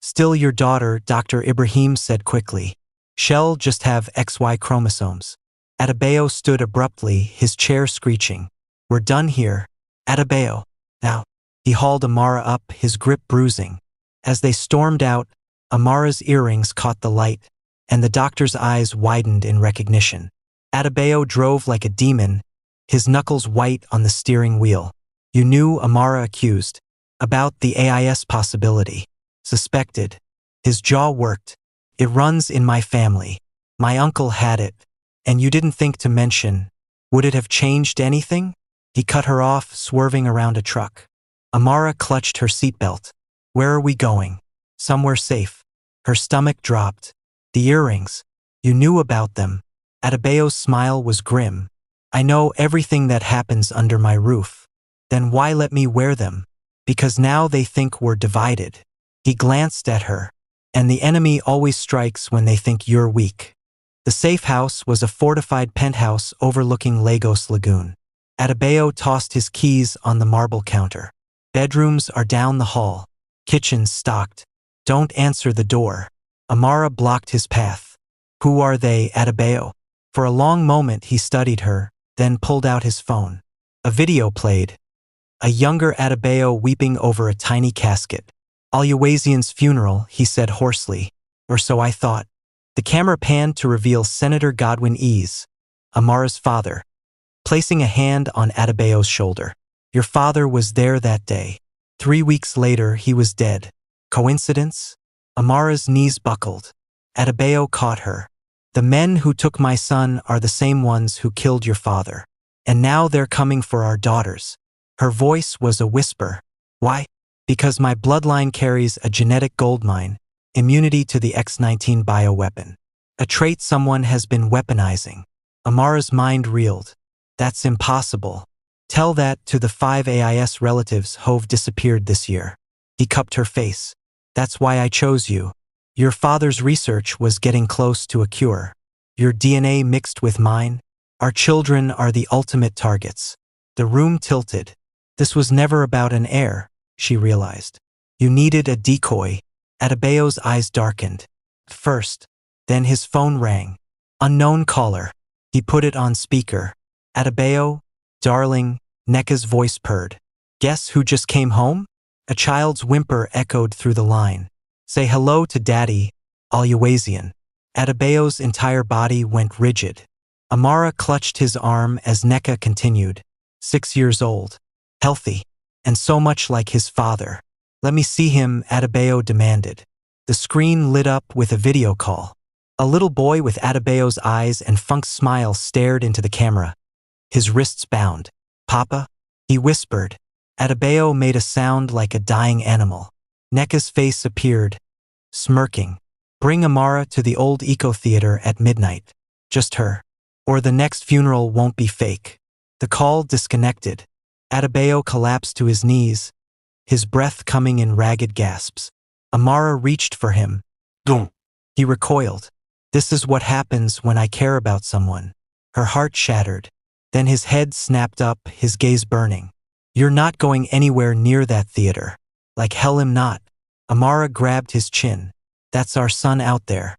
"Still your daughter," Dr. Ibrahim said quickly. "She'll just have XY chromosomes." Adebayo stood abruptly, his chair screeching. "We're done here. Adebayo. Now." He hauled Amara up, his grip bruising. As they stormed out, Amara's earrings caught the light, and the doctor's eyes widened in recognition. Adebayo drove like a demon, his knuckles white on the steering wheel. "You knew," Amara accused. "About the AIS possibility." "Suspected." His jaw worked. "It runs in my family. My uncle had it. And you didn't think to mention. Would it have changed anything?" He cut her off, swerving around a truck. Amara clutched her seatbelt. "Where are we going?" "Somewhere safe." Her stomach dropped. "The earrings. You knew about them." Adebayo's smile was grim. "I know everything that happens under my roof. Then why let me wear them?" "Because now they think we're divided." He glanced at her. "And the enemy always strikes when they think you're weak." The safe house was a fortified penthouse overlooking Lagos Lagoon. Adebayo tossed his keys on the marble counter. "Bedrooms are down the hall. Kitchen's stocked. Don't answer the door." Amara blocked his path. "Who are they, Adebayo?" For a long moment he studied her, then pulled out his phone. A video played. A younger Adebayo weeping over a tiny casket. "Aluwazian's funeral," he said hoarsely. "Or so I thought." The camera panned to reveal Senator Godwin Ease, Amara's father, placing a hand on Adebayo's shoulder. "Your father was there that day. 3 weeks later, he was dead. Coincidence?" Amara's knees buckled. Adebayo caught her. "The men who took my son are the same ones who killed your father. And now they're coming for our daughters." Her voice was a whisper. "Why?" "Because my bloodline carries a genetic goldmine, immunity to the X-19 bioweapon. A trait someone has been weaponizing." Amara's mind reeled. "That's impossible. Tell that to the 5 AIS relatives who've disappeared this year." He cupped her face. "That's why I chose you. Your father's research was getting close to a cure. Your DNA mixed with mine. Our children are the ultimate targets." The room tilted. This was never about an heir, she realized. You needed a decoy. Adebayo's eyes darkened. First. Then his phone rang. Unknown caller. He put it on speaker. "Adebayo, darling," Nneka's voice purred. "Guess who just came home?" A child's whimper echoed through the line. "Say hello to Daddy, Aluwazian." Adebayo's entire body went rigid. Amara clutched his arm as Nneka continued. 6 years old. Healthy. And so much like his father. "Let me see him," Adebayo demanded. The screen lit up with a video call. A little boy with Adebayo's eyes and Funk's smile stared into the camera. His wrists bound. "Papa?" he whispered. Adebayo made a sound like a dying animal. Nneka's face appeared, smirking. "Bring Amara to the old eco-theater at midnight. Just her. Or the next funeral won't be fake." The call disconnected. Adebayo collapsed to his knees, his breath coming in ragged gasps. Amara reached for him. Boom. He recoiled. This is what happens when I care about someone. Her heart shattered. Then his head snapped up, his gaze burning. You're not going anywhere near that theater. Like hell I'm not. Amara grabbed his chin. That's our son out there.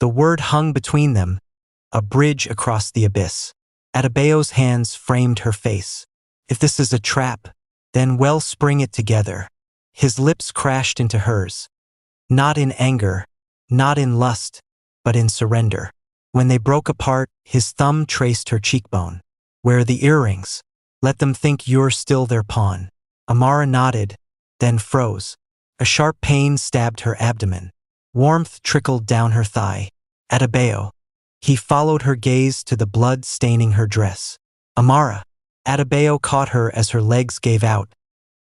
The word hung between them, a bridge across the abyss. Adebayo's hands framed her face. If this is a trap, then well spring it together. His lips crashed into hers. Not in anger, not in lust, but in surrender. When they broke apart, his thumb traced her cheekbone. Where are the earrings? Let them think you're still their pawn. Amara nodded, then froze. A sharp pain stabbed her abdomen. Warmth trickled down her thigh. Adebayo. He followed her gaze to the blood staining her dress. Amara. Adebayo caught her as her legs gave out,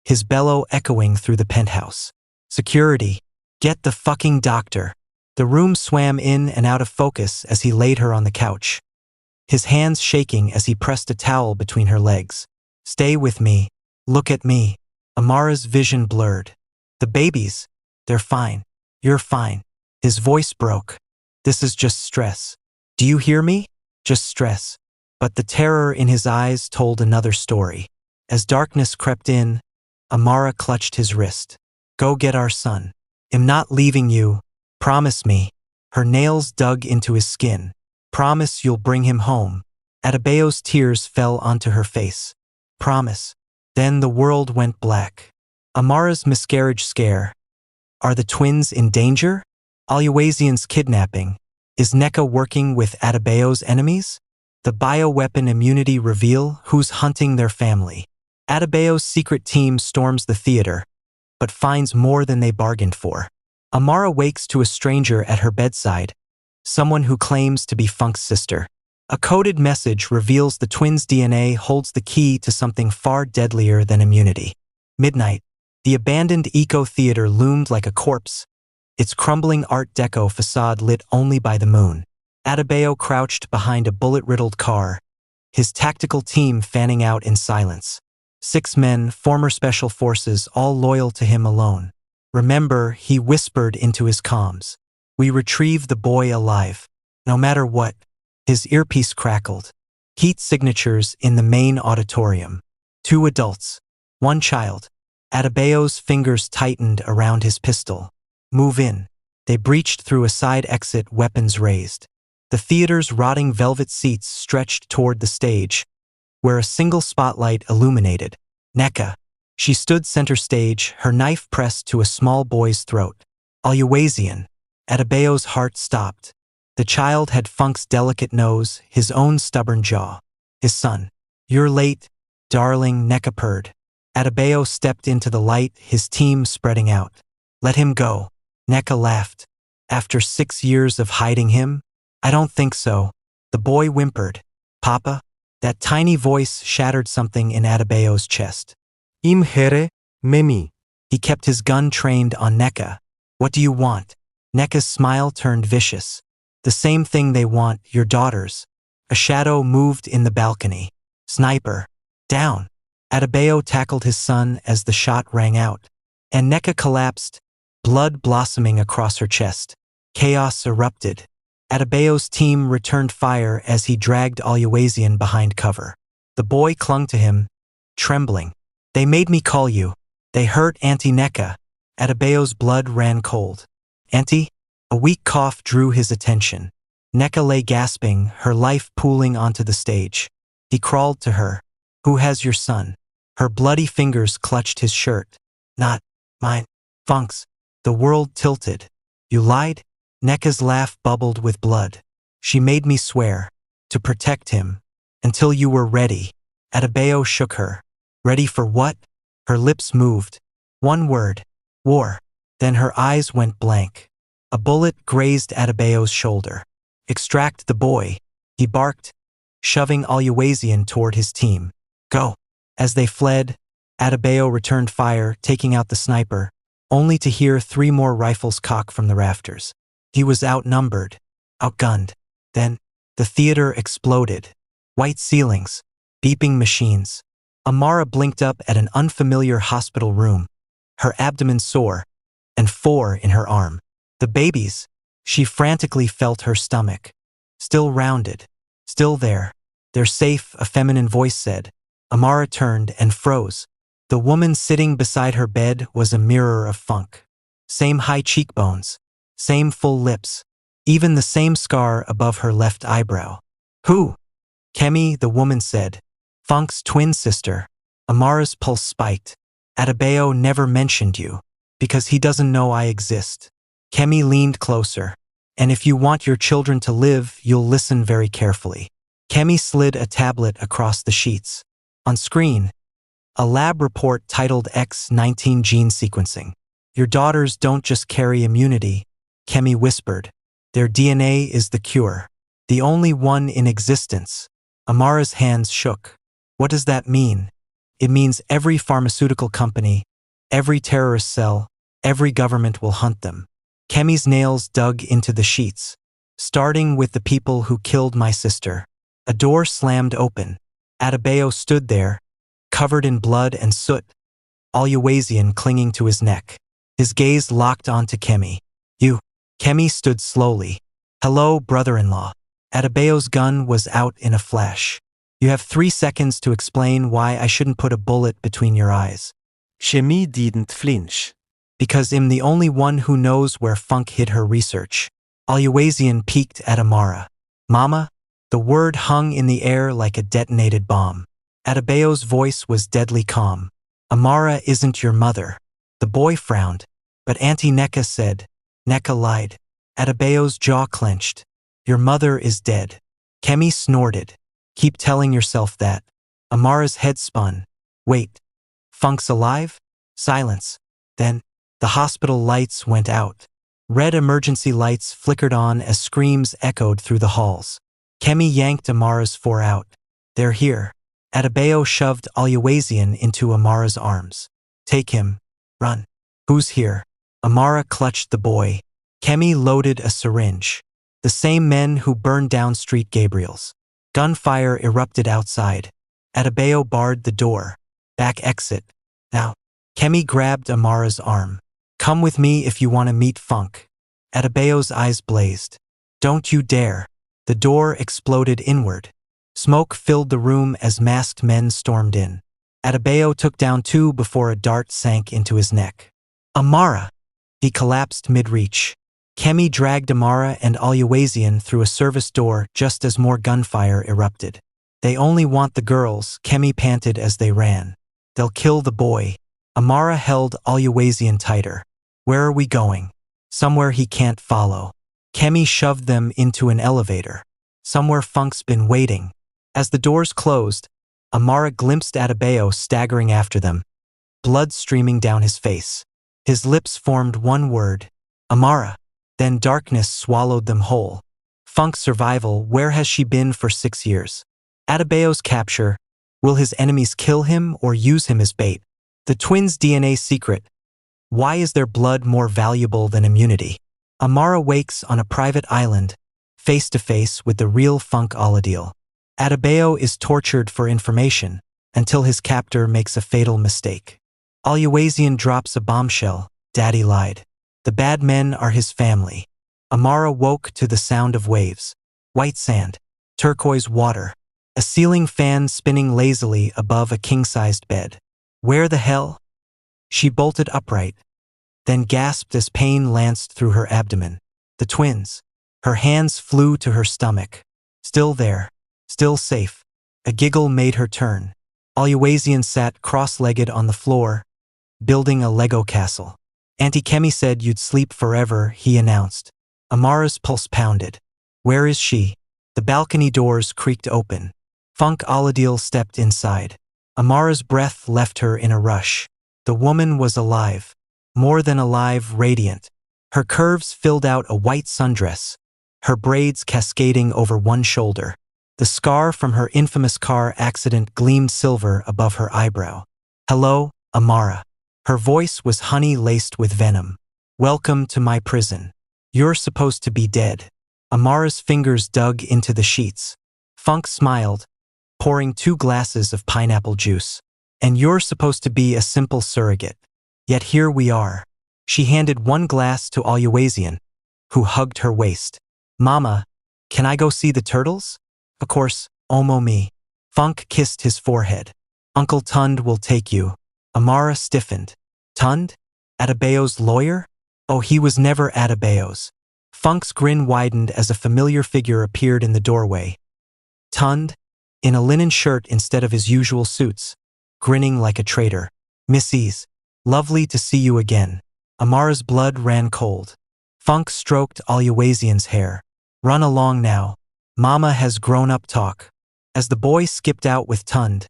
his bellow echoing through the penthouse. Security. Get the fucking doctor. The room swam in and out of focus as he laid her on the couch, his hands shaking as he pressed a towel between her legs. Stay with me. Look at me. Amara's vision blurred. The babies. They're fine. You're fine. His voice broke. This is just stress. Do you hear me? Just stress. But the terror in his eyes told another story. As darkness crept in, Amara clutched his wrist. Go get our son. I'm not leaving you. Promise me. Her nails dug into his skin. Promise you'll bring him home. Adebayo's tears fell onto her face. Promise. Then the world went black. Amara's miscarriage scare. Are the twins in danger? Aluwazian's kidnapping. Is NECA working with Adebayo's enemies? The bioweapon immunity reveal who's hunting their family. Adebayo's secret team storms the theater, but finds more than they bargained for. Amara wakes to a stranger at her bedside, someone who claims to be Funk's sister. A coded message reveals the twins' DNA holds the key to something far deadlier than immunity. Midnight. The abandoned eco-theater loomed like a corpse, its crumbling Art Deco facade lit only by the moon. Adebayo crouched behind a bullet-riddled car, his tactical team fanning out in silence. 6 men, former special forces, all loyal to him alone. Remember, he whispered into his comms. We retrieve the boy alive. No matter what. His earpiece crackled. Heat signatures in the main auditorium. 2 adults. 1 child. Adebayo's fingers tightened around his pistol. Move in. They breached through a side exit, weapons raised. The theater's rotting velvet seats stretched toward the stage, where a single spotlight illuminated NECA. She stood center stage, her knife pressed to a small boy's throat. Aluwazian. Adebayo's heart stopped. The child had Funk's delicate nose, his own stubborn jaw. His son. You're late, darling, NECA purred. Adebayo stepped into the light, his team spreading out. Let him go. NECA laughed. After 6 years of hiding him? I don't think so. The boy whimpered. Papa? That tiny voice shattered something in Adebayo's chest. Im Heir, Memi. He kept his gun trained on NECA. What do you want? NECA's smile turned vicious. The same thing they want, your daughters. A shadow moved in the balcony. Sniper. Down. Adebayo tackled his son as the shot rang out. And NECA collapsed, blood blossoming across her chest. Chaos erupted. Adebayo's team returned fire as he dragged Aluwazian behind cover. The boy clung to him, trembling. They made me call you. They hurt Auntie NECA. Adebayo's blood ran cold. Auntie? A weak cough drew his attention. NECA lay gasping, her life pooling onto the stage. He crawled to her. Who has your son? Her bloody fingers clutched his shirt. Not mine. Funk's. The world tilted. You lied? NECA's laugh bubbled with blood. She made me swear. To protect him. Until you were ready. Adebayo shook her. Ready for what? Her lips moved. One word. War. Then her eyes went blank. A bullet grazed Adebayo's shoulder. Extract the boy. He barked, shoving Aluwazian toward his team. Go. As they fled, Adebayo returned fire, taking out the sniper, only to hear 3 more rifles cock from the rafters. He was outnumbered, outgunned. Then, the theater exploded. White ceilings, beeping machines. Amara blinked up at an unfamiliar hospital room, her abdomen sore, and 4 in her arm. The babies, she frantically felt her stomach. Still rounded, still there. They're safe, a feminine voice said. Amara turned and froze. The woman sitting beside her bed was a mirror of Funk. Same high cheekbones, same full lips, even the same scar above her left eyebrow. Who? Kemi, the woman said. Funk's twin sister. Amara's pulse spiked. Adebayo never mentioned you, because he doesn't know I exist. Kemi leaned closer. And if you want your children to live, you'll listen very carefully. Kemi slid a tablet across the sheets. On screen, a lab report titled X19 gene sequencing. Your daughters don't just carry immunity, Kemi whispered. Their DNA is the cure. The only one in existence. Amara's hands shook. What does that mean? It means every pharmaceutical company, every terrorist cell, every government will hunt them. Kemi's nails dug into the sheets. Starting with the people who killed my sister. A door slammed open. Adebayo stood there, covered in blood and soot, Oluwaseun clinging to his neck. His gaze locked onto Kemi. You. Kemi stood slowly. Hello, brother-in-law. Adebayo's gun was out in a flash. You have 3 seconds to explain why I shouldn't put a bullet between your eyes. Kemi didn't flinch. Because I'm the only one who knows where Funk hid her research. Oluwaseun peeked at Amara. Mama? The word hung in the air like a detonated bomb. Adebayo's voice was deadly calm. Amara isn't your mother. The boy frowned, but Auntie Neka said. Neka lied. Adebayo's jaw clenched. Your mother is dead. Kemi snorted. Keep telling yourself that. Amara's head spun. Wait. Funk's alive? Silence. Then, the hospital lights went out. Red emergency lights flickered on as screams echoed through the halls. Kemi yanked Amara's 4 out. They're here. Adebayo shoved Oluwaseun into Amara's arms. Take him. Run. Who's here? Amara clutched the boy. Kemi loaded a syringe. The same men who burned down Street Gabriel's. Gunfire erupted outside. Adebayo barred the door. Back exit. Now. Kemi grabbed Amara's arm. Come with me if you want to meet Funk. Adebayo's eyes blazed. Don't you dare. The door exploded inward. Smoke filled the room as masked men stormed in. Adebayo took down 2 before a dart sank into his neck. Amara! He collapsed mid-reach. Kemi dragged Amara and Oluwaseun through a service door just as more gunfire erupted. They only want the girls, Kemi panted as they ran. They'll kill the boy. Amara held Oluwaseun tighter. Where are we going? Somewhere he can't follow. Kemi shoved them into an elevator. Somewhere Funk's been waiting. As the doors closed, Amara glimpsed Adebayo staggering after them, blood streaming down his face. His lips formed one word, Amara. Then darkness swallowed them whole. Funk's survival, where has she been for 6 years? Adebayo's capture, will his enemies kill him or use him as bait? The twins' DNA secret, why is their blood more valuable than immunity? Amara wakes on a private island, face to face with the real Funk Oladiel. Adebayo is tortured for information until his captor makes a fatal mistake. Oluwaseun drops a bombshell, Daddy lied. The bad men are his family. Amara woke to the sound of waves. White sand, turquoise water, a ceiling fan spinning lazily above a king-sized bed. Where the hell? She bolted upright, then gasped as pain lanced through her abdomen. The twins. Her hands flew to her stomach. Still there. Still safe. A giggle made her turn. Oluwaseun sat cross-legged on the floor, building a Lego castle. Auntie Kemi said you'd sleep forever, he announced. Amara's pulse pounded. Where is she? The balcony doors creaked open. Funk Oladiel stepped inside. Amara's breath left her in a rush. The woman was alive. More than alive, radiant. Her curves filled out a white sundress, her braids cascading over one shoulder. The scar from her infamous car accident gleamed silver above her eyebrow. Hello, Amara. Her voice was honey laced with venom. Welcome to my prison. You're supposed to be dead. Amara's fingers dug into the sheets. Funk smiled. pouring 2 glasses of pineapple juice. And you're supposed to be a simple surrogate. Yet here we are. She handed 1 glass to Aluazian, who hugged her waist. Mama, can I go see the turtles? Of course, Omo me. Funk kissed his forehead. Uncle Tund will take you. Amara stiffened. Tund? Adebayo's lawyer? Oh, he was never Adebayo's. Funk's grin widened as a familiar figure appeared in the doorway. Tund, in a linen shirt instead of his usual suits, grinning like a traitor. Missies, lovely to see you again. Amara's blood ran cold. Funk stroked Aluazian's hair. Run along now. Mama has grown-up talk. As the boy skipped out with Tund,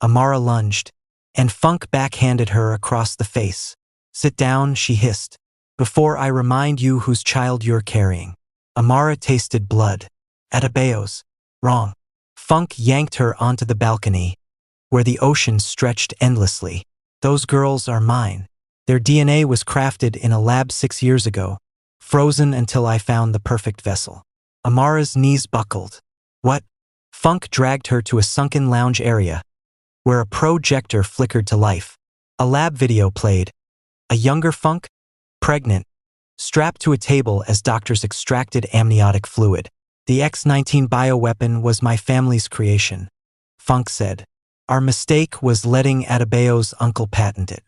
Amara lunged, and Funk backhanded her across the face. Sit down, she hissed, before I remind you whose child you're carrying. Amara tasted blood. Adebayo's. Wrong. Funk yanked her onto the balcony, where the ocean stretched endlessly. Those girls are mine. Their DNA was crafted in a lab 6 years ago, frozen until I found the perfect vessel. Amara's knees buckled. What? Funk dragged her to a sunken lounge area, where a projector flickered to life. A lab video played. A younger Funk, pregnant, strapped to a table as doctors extracted amniotic fluid. The X-19 bioweapon was my family's creation, Funk said. Our mistake was letting Adebayo's uncle patent it.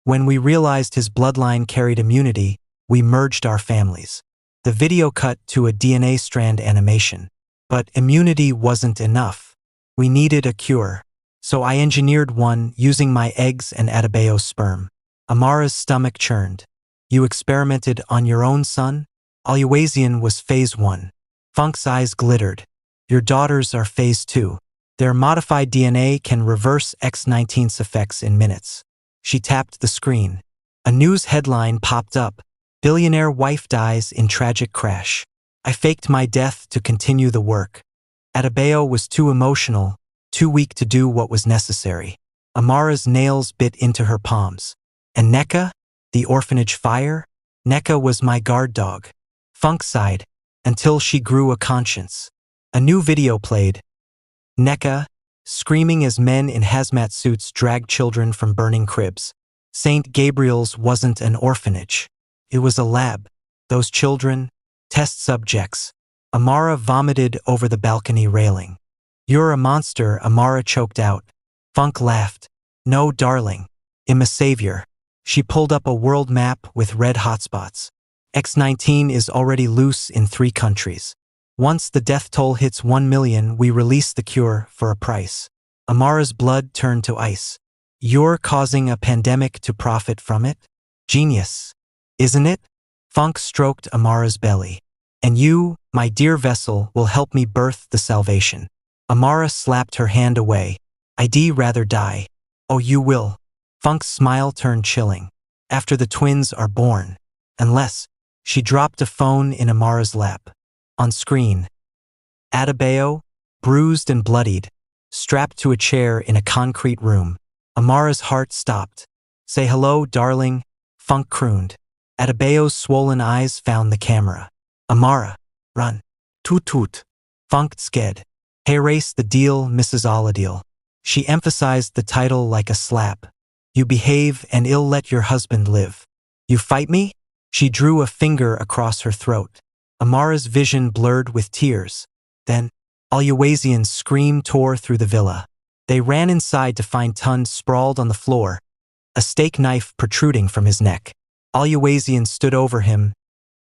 When we realized his bloodline carried immunity, we merged our families. The video cut to a DNA strand animation. But immunity wasn't enough. We needed a cure. So I engineered one using my eggs and Adebayo's sperm. Amara's stomach churned. You experimented on your own son? Aluazian was phase 1. Funk's eyes glittered. Your daughters are phase 2. Their modified DNA can reverse X-19's effects in minutes. She tapped the screen. A news headline popped up. Billionaire wife dies in tragic crash. I faked my death to continue the work. Adebayo was too emotional, too weak to do what was necessary. Amara's nails bit into her palms. And Neka? The orphanage fire? Neka was my guard dog. Funk sighed, until she grew a conscience. A new video played. Neka, screaming as men in hazmat suits dragged children from burning cribs. St. Gabriel's wasn't an orphanage. It was a lab. Those children, test subjects. Amara vomited over the balcony railing. You're a monster, Amara choked out. Funk laughed. No, darling. I'm a savior. She pulled up a world map with red hotspots. X-19 is already loose in 3 countries. Once the death toll hits 1 million, we release the cure for a price. Amara's blood turned to ice. You're causing a pandemic to profit from it? Genius. Isn't it? Funk stroked Amara's belly. And you, my dear vessel, will help me birth the salvation. Amara slapped her hand away. I'd rather die. Oh, you will. Funk's smile turned chilling. After the twins are born. Unless, she dropped a phone in Amara's lap. On screen, Adebayo, bruised and bloodied, strapped to a chair in a concrete room. Amara's heart stopped. Say hello, darling, Funk crooned. Adebayo's swollen eyes found the camera. Amara, run. Toot toot. Funk sked. Hey, race the deal, Mrs. Aladil. She emphasized the title like a slap. You behave and I'll let your husband live. You fight me? She drew a finger across her throat. Amara's vision blurred with tears. Then, Aluazian's scream tore through the villa. They ran inside to find Tund sprawled on the floor, a steak knife protruding from his neck. Aluazian stood over him,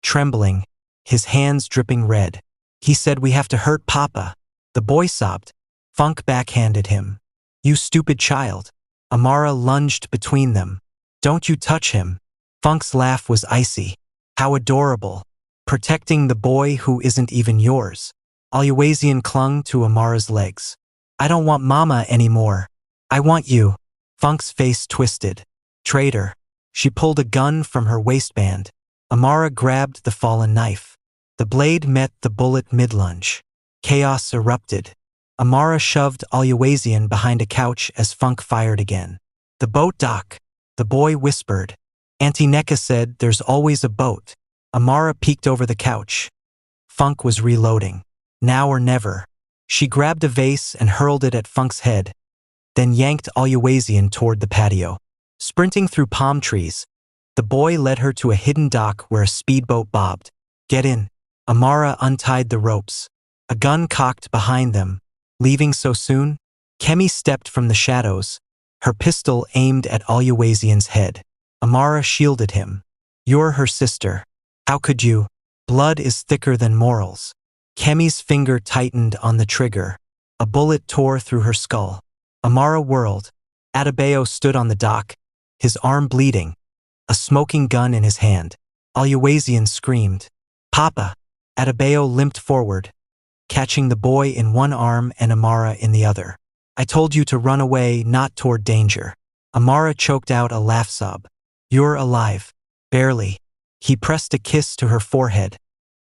trembling, his hands dripping red. He said, we have to hurt Papa. The boy sobbed. Funk backhanded him. You stupid child. Amara lunged between them. Don't you touch him. Funk's laugh was icy. How adorable. Protecting the boy who isn't even yours. Aluazian clung to Amara's legs. I don't want Mama anymore. I want you. Funk's face twisted. Traitor. She pulled a gun from her waistband. Amara grabbed the fallen knife. The blade met the bullet mid-lunge. Chaos erupted. Amara shoved Aluazian behind a couch as Funk fired again. The boat dock. The boy whispered. Auntie Neka said there's always a boat. Amara peeked over the couch. Funk was reloading. Now or never. She grabbed a vase and hurled it at Funk's head, then yanked Aluwazian toward the patio. Sprinting through palm trees, the boy led her to a hidden dock where a speedboat bobbed. Get in. Amara untied the ropes. A gun cocked behind them. Leaving so soon? Kemi stepped from the shadows, her pistol aimed at Aluwazian's head. Amara shielded him. You're her sister. How could you? Blood is thicker than morals. Kemi's finger tightened on the trigger. A bullet tore through her skull. Amara whirled. Adebayo stood on the dock, his arm bleeding, a smoking gun in his hand. Aluwazian screamed. Papa! Adebayo limped forward, catching the boy in one arm and Amara in the other. I told you to run away, not toward danger. Amara choked out a laugh sob. You're alive. Barely. He pressed a kiss to her forehead,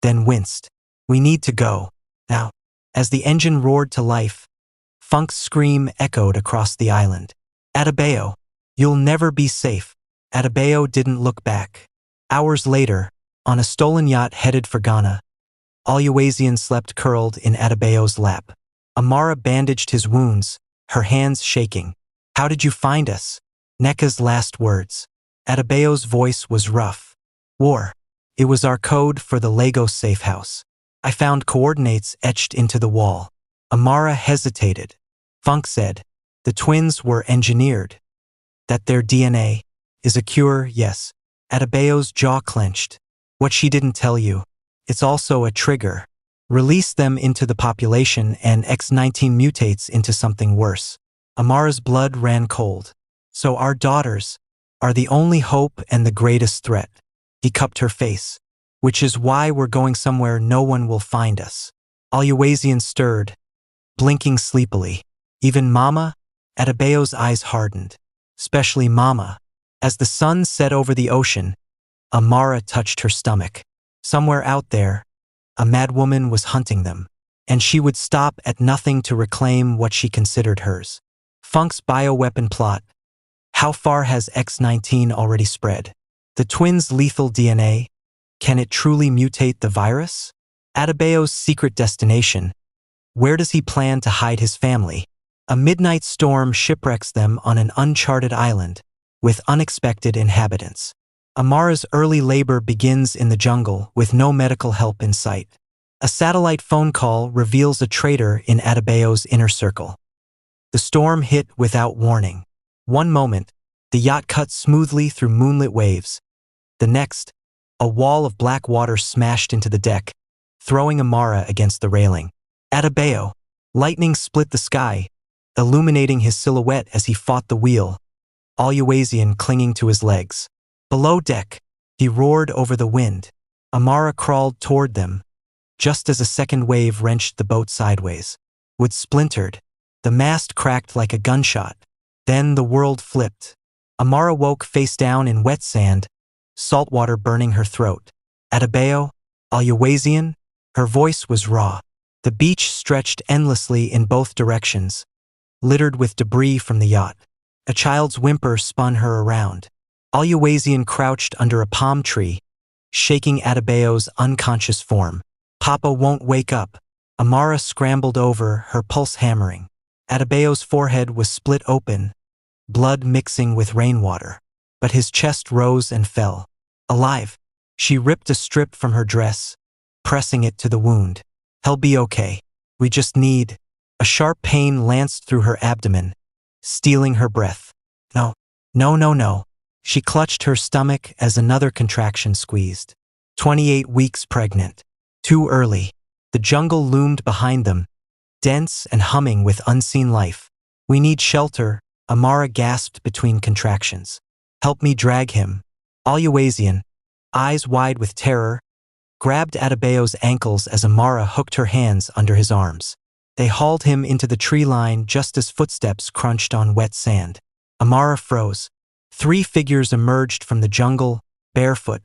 then winced. We need to go. Now. As the engine roared to life, Funk's scream echoed across the island. Adebayo, you'll never be safe. Adebayo didn't look back. Hours later, on a stolen yacht headed for Ghana, Aluwazian slept curled in Adebayo's lap. Amara bandaged his wounds, her hands shaking. How did you find us? Neka's last words. Adebayo's voice was rough. War. It was our code for the Lagos safe house. I found coordinates etched into the wall. Amara hesitated. Funk said, the twins were engineered. That their DNA is a cure, yes. Adebayo's jaw clenched. What she didn't tell you. It's also a trigger. Release them into the population and X-19 mutates into something worse. Amara's blood ran cold. So our daughters are the only hope and the greatest threat. He cupped her face. Which is why we're going somewhere no one will find us. Aluwazian stirred, blinking sleepily. Even Mama? Adebayo's eyes hardened. Especially Mama. As the sun set over the ocean, Amara touched her stomach. Somewhere out there, a madwoman was hunting them, and she would stop at nothing to reclaim what she considered hers. Funk's bioweapon plot. How far has X-19 already spread? The twins' lethal DNA? Can it truly mutate the virus? Adebayo's secret destination. Where does he plan to hide his family? A midnight storm shipwrecks them on an uncharted island, with unexpected inhabitants. Amara's early labor begins in the jungle with no medical help in sight. A satellite phone call reveals a traitor in Adebayo's inner circle. The storm hit without warning. One moment, the yacht cut smoothly through moonlit waves. The next, a wall of black water smashed into the deck, throwing Amara against the railing. Adebayo. Lightning split the sky, illuminating his silhouette as he fought the wheel, Aluwazian clinging to his legs. Below deck, he roared over the wind. Amara crawled toward them, just as a second wave wrenched the boat sideways. Wood splintered. The mast cracked like a gunshot. Then the world flipped. Amara woke face down in wet sand, salt water burning her throat. Adebayo, Aluwazian, her voice was raw. The beach stretched endlessly in both directions, littered with debris from the yacht. A child's whimper spun her around. Aluwazian crouched under a palm tree, shaking Adebayo's unconscious form. Papa won't wake up. Amara scrambled over, her pulse hammering. Adebayo's forehead was split open, blood mixing with rainwater. But his chest rose and fell. Alive. She ripped a strip from her dress, pressing it to the wound. He'll be okay. We just need. A sharp pain lanced through her abdomen, stealing her breath. No. She clutched her stomach as another contraction squeezed. 28 weeks pregnant. Too early. The jungle loomed behind them, dense and humming with unseen life. We need shelter, Amara gasped between contractions. Help me drag him. Aluwazian, eyes wide with terror, grabbed Adebayo's ankles as Amara hooked her hands under his arms. They hauled him into the tree line just as footsteps crunched on wet sand. Amara froze. 3 figures emerged from the jungle, barefoot,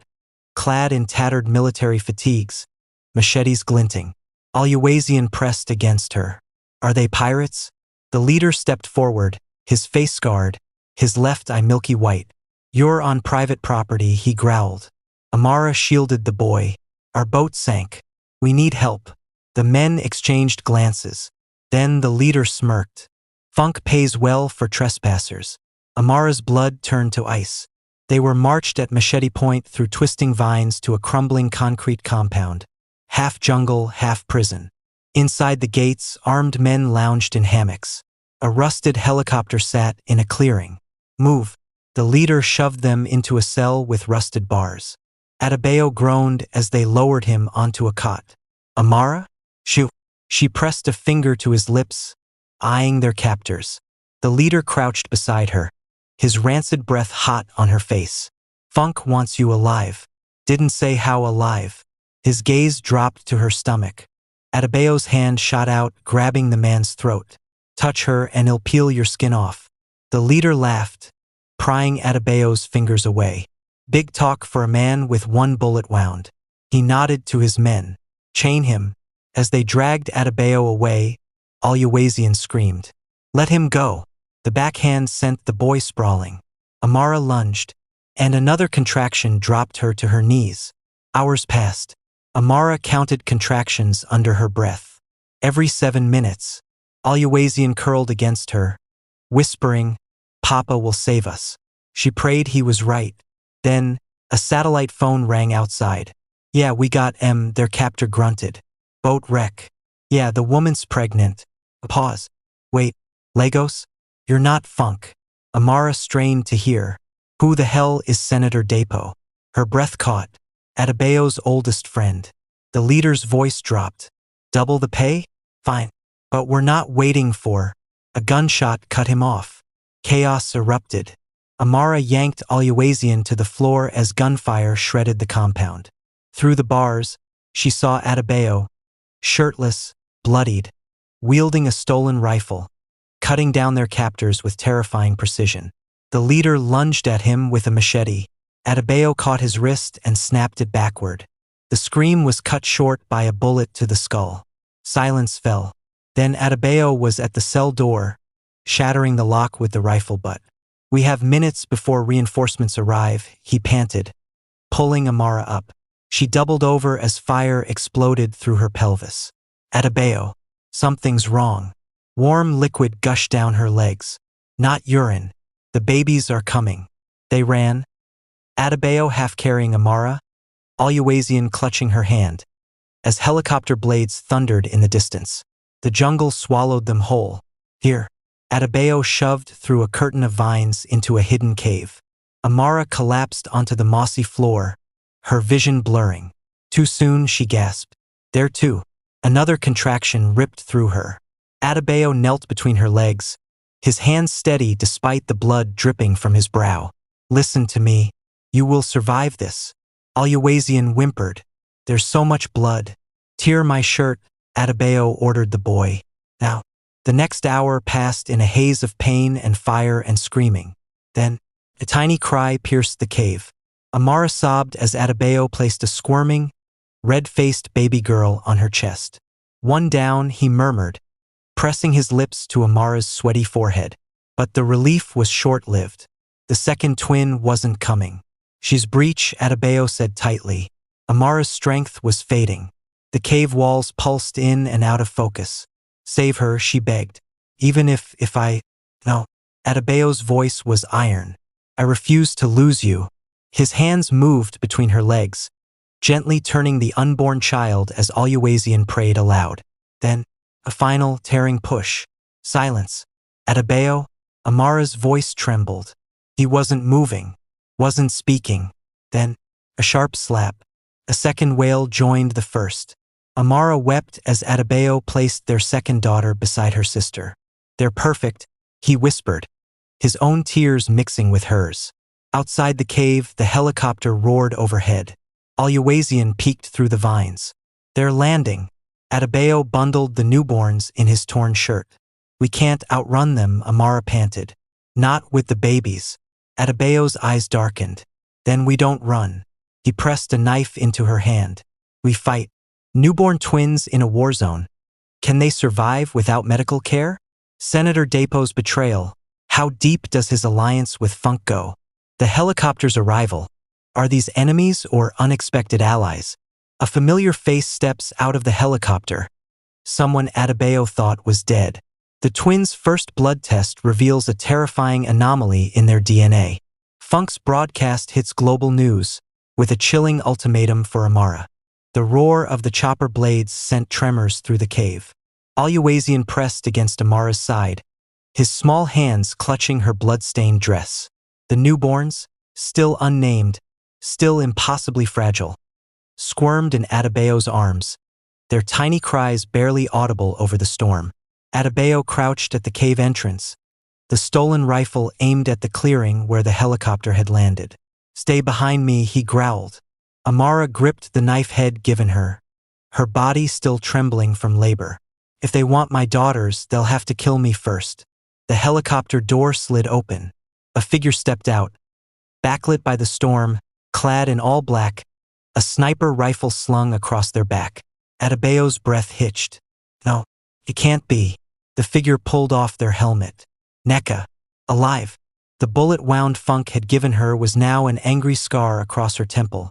clad in tattered military fatigues, machetes glinting. Aluwazian pressed against her. Are they pirates? The leader stepped forward, his face scarred, his left eye milky white. You're on private property, he growled. Amara shielded the boy. Our boat sank. We need help. The men exchanged glances. Then the leader smirked. Funk pays well for trespassers. Amara's blood turned to ice. They were marched at machete point through twisting vines to a crumbling concrete compound. Half jungle, half prison. Inside the gates, armed men lounged in hammocks. A rusted helicopter sat in a clearing. Move. The leader shoved them into a cell with rusted bars. Adebayo groaned as they lowered him onto a cot. Amara? Shoo. She pressed a finger to his lips, eyeing their captors. The leader crouched beside her, his rancid breath hot on her face. Funk wants you alive. Didn't say how alive. His gaze dropped to her stomach. Adebayo's hand shot out, grabbing the man's throat. Touch her and he'll peel your skin off. The leader laughed, prying Adebayo's fingers away. Big talk for a man with one bullet wound. He nodded to his men. Chain him. As they dragged Adebayo away, Oluwaseun screamed. Let him go. The backhand sent the boy sprawling. Amara lunged, and another contraction dropped her to her knees. Hours passed. Amara counted contractions under her breath. Every 7 minutes, Oluwaseun curled against her, whispering, Papa will save us. She prayed he was right. Then, a satellite phone rang outside. Yeah, we got their captor grunted. Boat wreck. Yeah, the woman's pregnant. Pause. Wait, Lagos? You're not Funk. Amara strained to hear. Who the hell is Senator Dapo? Her breath caught. Adebayo's oldest friend. The leader's voice dropped. Double the pay? Fine. But we're not waiting for. A gunshot cut him off. Chaos erupted. Amara yanked Oluwaseun to the floor as gunfire shredded the compound. Through the bars, she saw Adebayo, shirtless, bloodied, wielding a stolen rifle, cutting down their captors with terrifying precision. The leader lunged at him with a machete. Adebayo caught his wrist and snapped it backward. The scream was cut short by a bullet to the skull. Silence fell. Then Adebayo was at the cell door, shattering the lock with the rifle butt. We have minutes before reinforcements arrive, he panted, pulling Amara up. She doubled over as fire exploded through her pelvis. Adebayo, something's wrong. Warm liquid gushed down her legs. Not urine. The babies are coming. They ran. Adebayo half carrying Amara, Oluwaseun clutching her hand. As helicopter blades thundered in the distance, the jungle swallowed them whole. Here. Adebayo shoved through a curtain of vines into a hidden cave. Amara collapsed onto the mossy floor, her vision blurring. Too soon, she gasped. There too. Another contraction ripped through her. Adebayo knelt between her legs, his hands steady despite the blood dripping from his brow. Listen to me. You will survive this. Oluwaseun whimpered. There's so much blood. Tear my shirt, Adebayo ordered the boy. Now. The next hour passed in a haze of pain and fire and screaming. Then, a tiny cry pierced the cave. Amara sobbed as Adebayo placed a squirming, red-faced baby girl on her chest. One down, he murmured, pressing his lips to Amara's sweaty forehead. But the relief was short-lived. The second twin wasn't coming. She's breech, Adebayo said tightly. Amara's strength was fading. The cave walls pulsed in and out of focus. Save her, she begged. Even if I... No. Adebayo's voice was iron. I refuse to lose you. His hands moved between her legs, gently turning the unborn child as Oluwaseun prayed aloud. Then, a final, tearing push. Silence. Adebayo? Amara's voice trembled. He wasn't moving, wasn't speaking. Then, a sharp slap. A second wail joined the first. Amara wept as Adebayo placed their second daughter beside her sister. They're perfect, he whispered, his own tears mixing with hers. Outside the cave, the helicopter roared overhead. Oluwaseun peeked through the vines. They're landing. Adebayo bundled the newborns in his torn shirt. We can't outrun them, Amara panted. Not with the babies. Adebayo's eyes darkened. Then we don't run. He pressed a knife into her hand. We fight. Newborn twins in a war zone. Can they survive without medical care? Senator Dapo's betrayal. How deep does his alliance with Funk go? The helicopter's arrival. Are these enemies or unexpected allies? A familiar face steps out of the helicopter. someone Adebayo thought was dead. The twins' first blood test reveals a terrifying anomaly in their DNA. Funk's broadcast hits global news, with a chilling ultimatum for Amara. The roar of the chopper blades sent tremors through the cave. Aluwazian pressed against Amara's side, his small hands clutching her blood-stained dress. The newborns, still unnamed, still impossibly fragile, squirmed in Adebayo's arms, their tiny cries barely audible over the storm. Adebayo crouched at the cave entrance, the stolen rifle aimed at the clearing where the helicopter had landed. "Stay behind me," he growled. Amara gripped the knife head given her, her body still trembling from labor. "If they want my daughters, they'll have to kill me first." The helicopter door slid open. A figure stepped out, backlit by the storm, clad in all black, a sniper rifle slung across their back. Adebayo's breath hitched. "No, it can't be." The figure pulled off their helmet. Nneka, alive. The bullet wound Funk had given her was now an angry scar across her temple,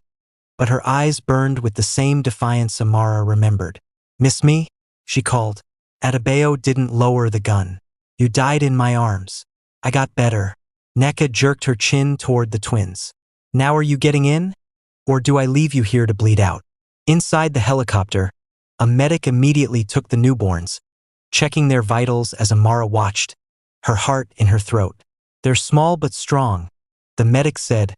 but her eyes burned with the same defiance Amara remembered. "Miss me?" she called. Adebayo didn't lower the gun. "You died in my arms. I got better." Nneka jerked her chin toward the twins. "Now are you getting in? Or do I leave you here to bleed out?" Inside the helicopter, a medic immediately took the newborns, checking their vitals as Amara watched, her heart in her throat. "They're small but strong," the medic said,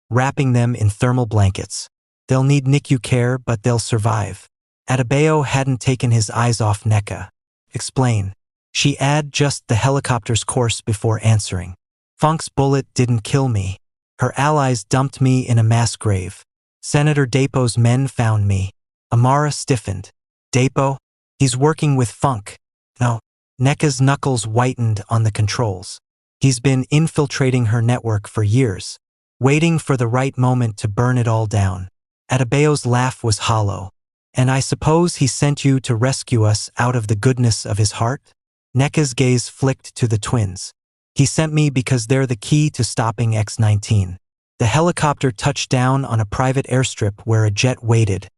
wrapping them in thermal blankets. "They'll need NICU care, but they'll survive." Adebayo hadn't taken his eyes off Nneka. "Explain." She adjusted the helicopter's course before answering. "Funk's bullet didn't kill me. Her allies dumped me in a mass grave. Senator Dapo's men found me." Amara stiffened. "Dapo? He's working with Funk." "No." Nneka's knuckles whitened on the controls. "He's been infiltrating her network for years, waiting for the right moment to burn it all down." Adebayo's laugh was hollow. "And I suppose he sent you to rescue us out of the goodness of his heart?" Nneka's gaze flicked to the twins. "He sent me because they're the key to stopping X-19. The helicopter touched down on a private airstrip where a jet waited,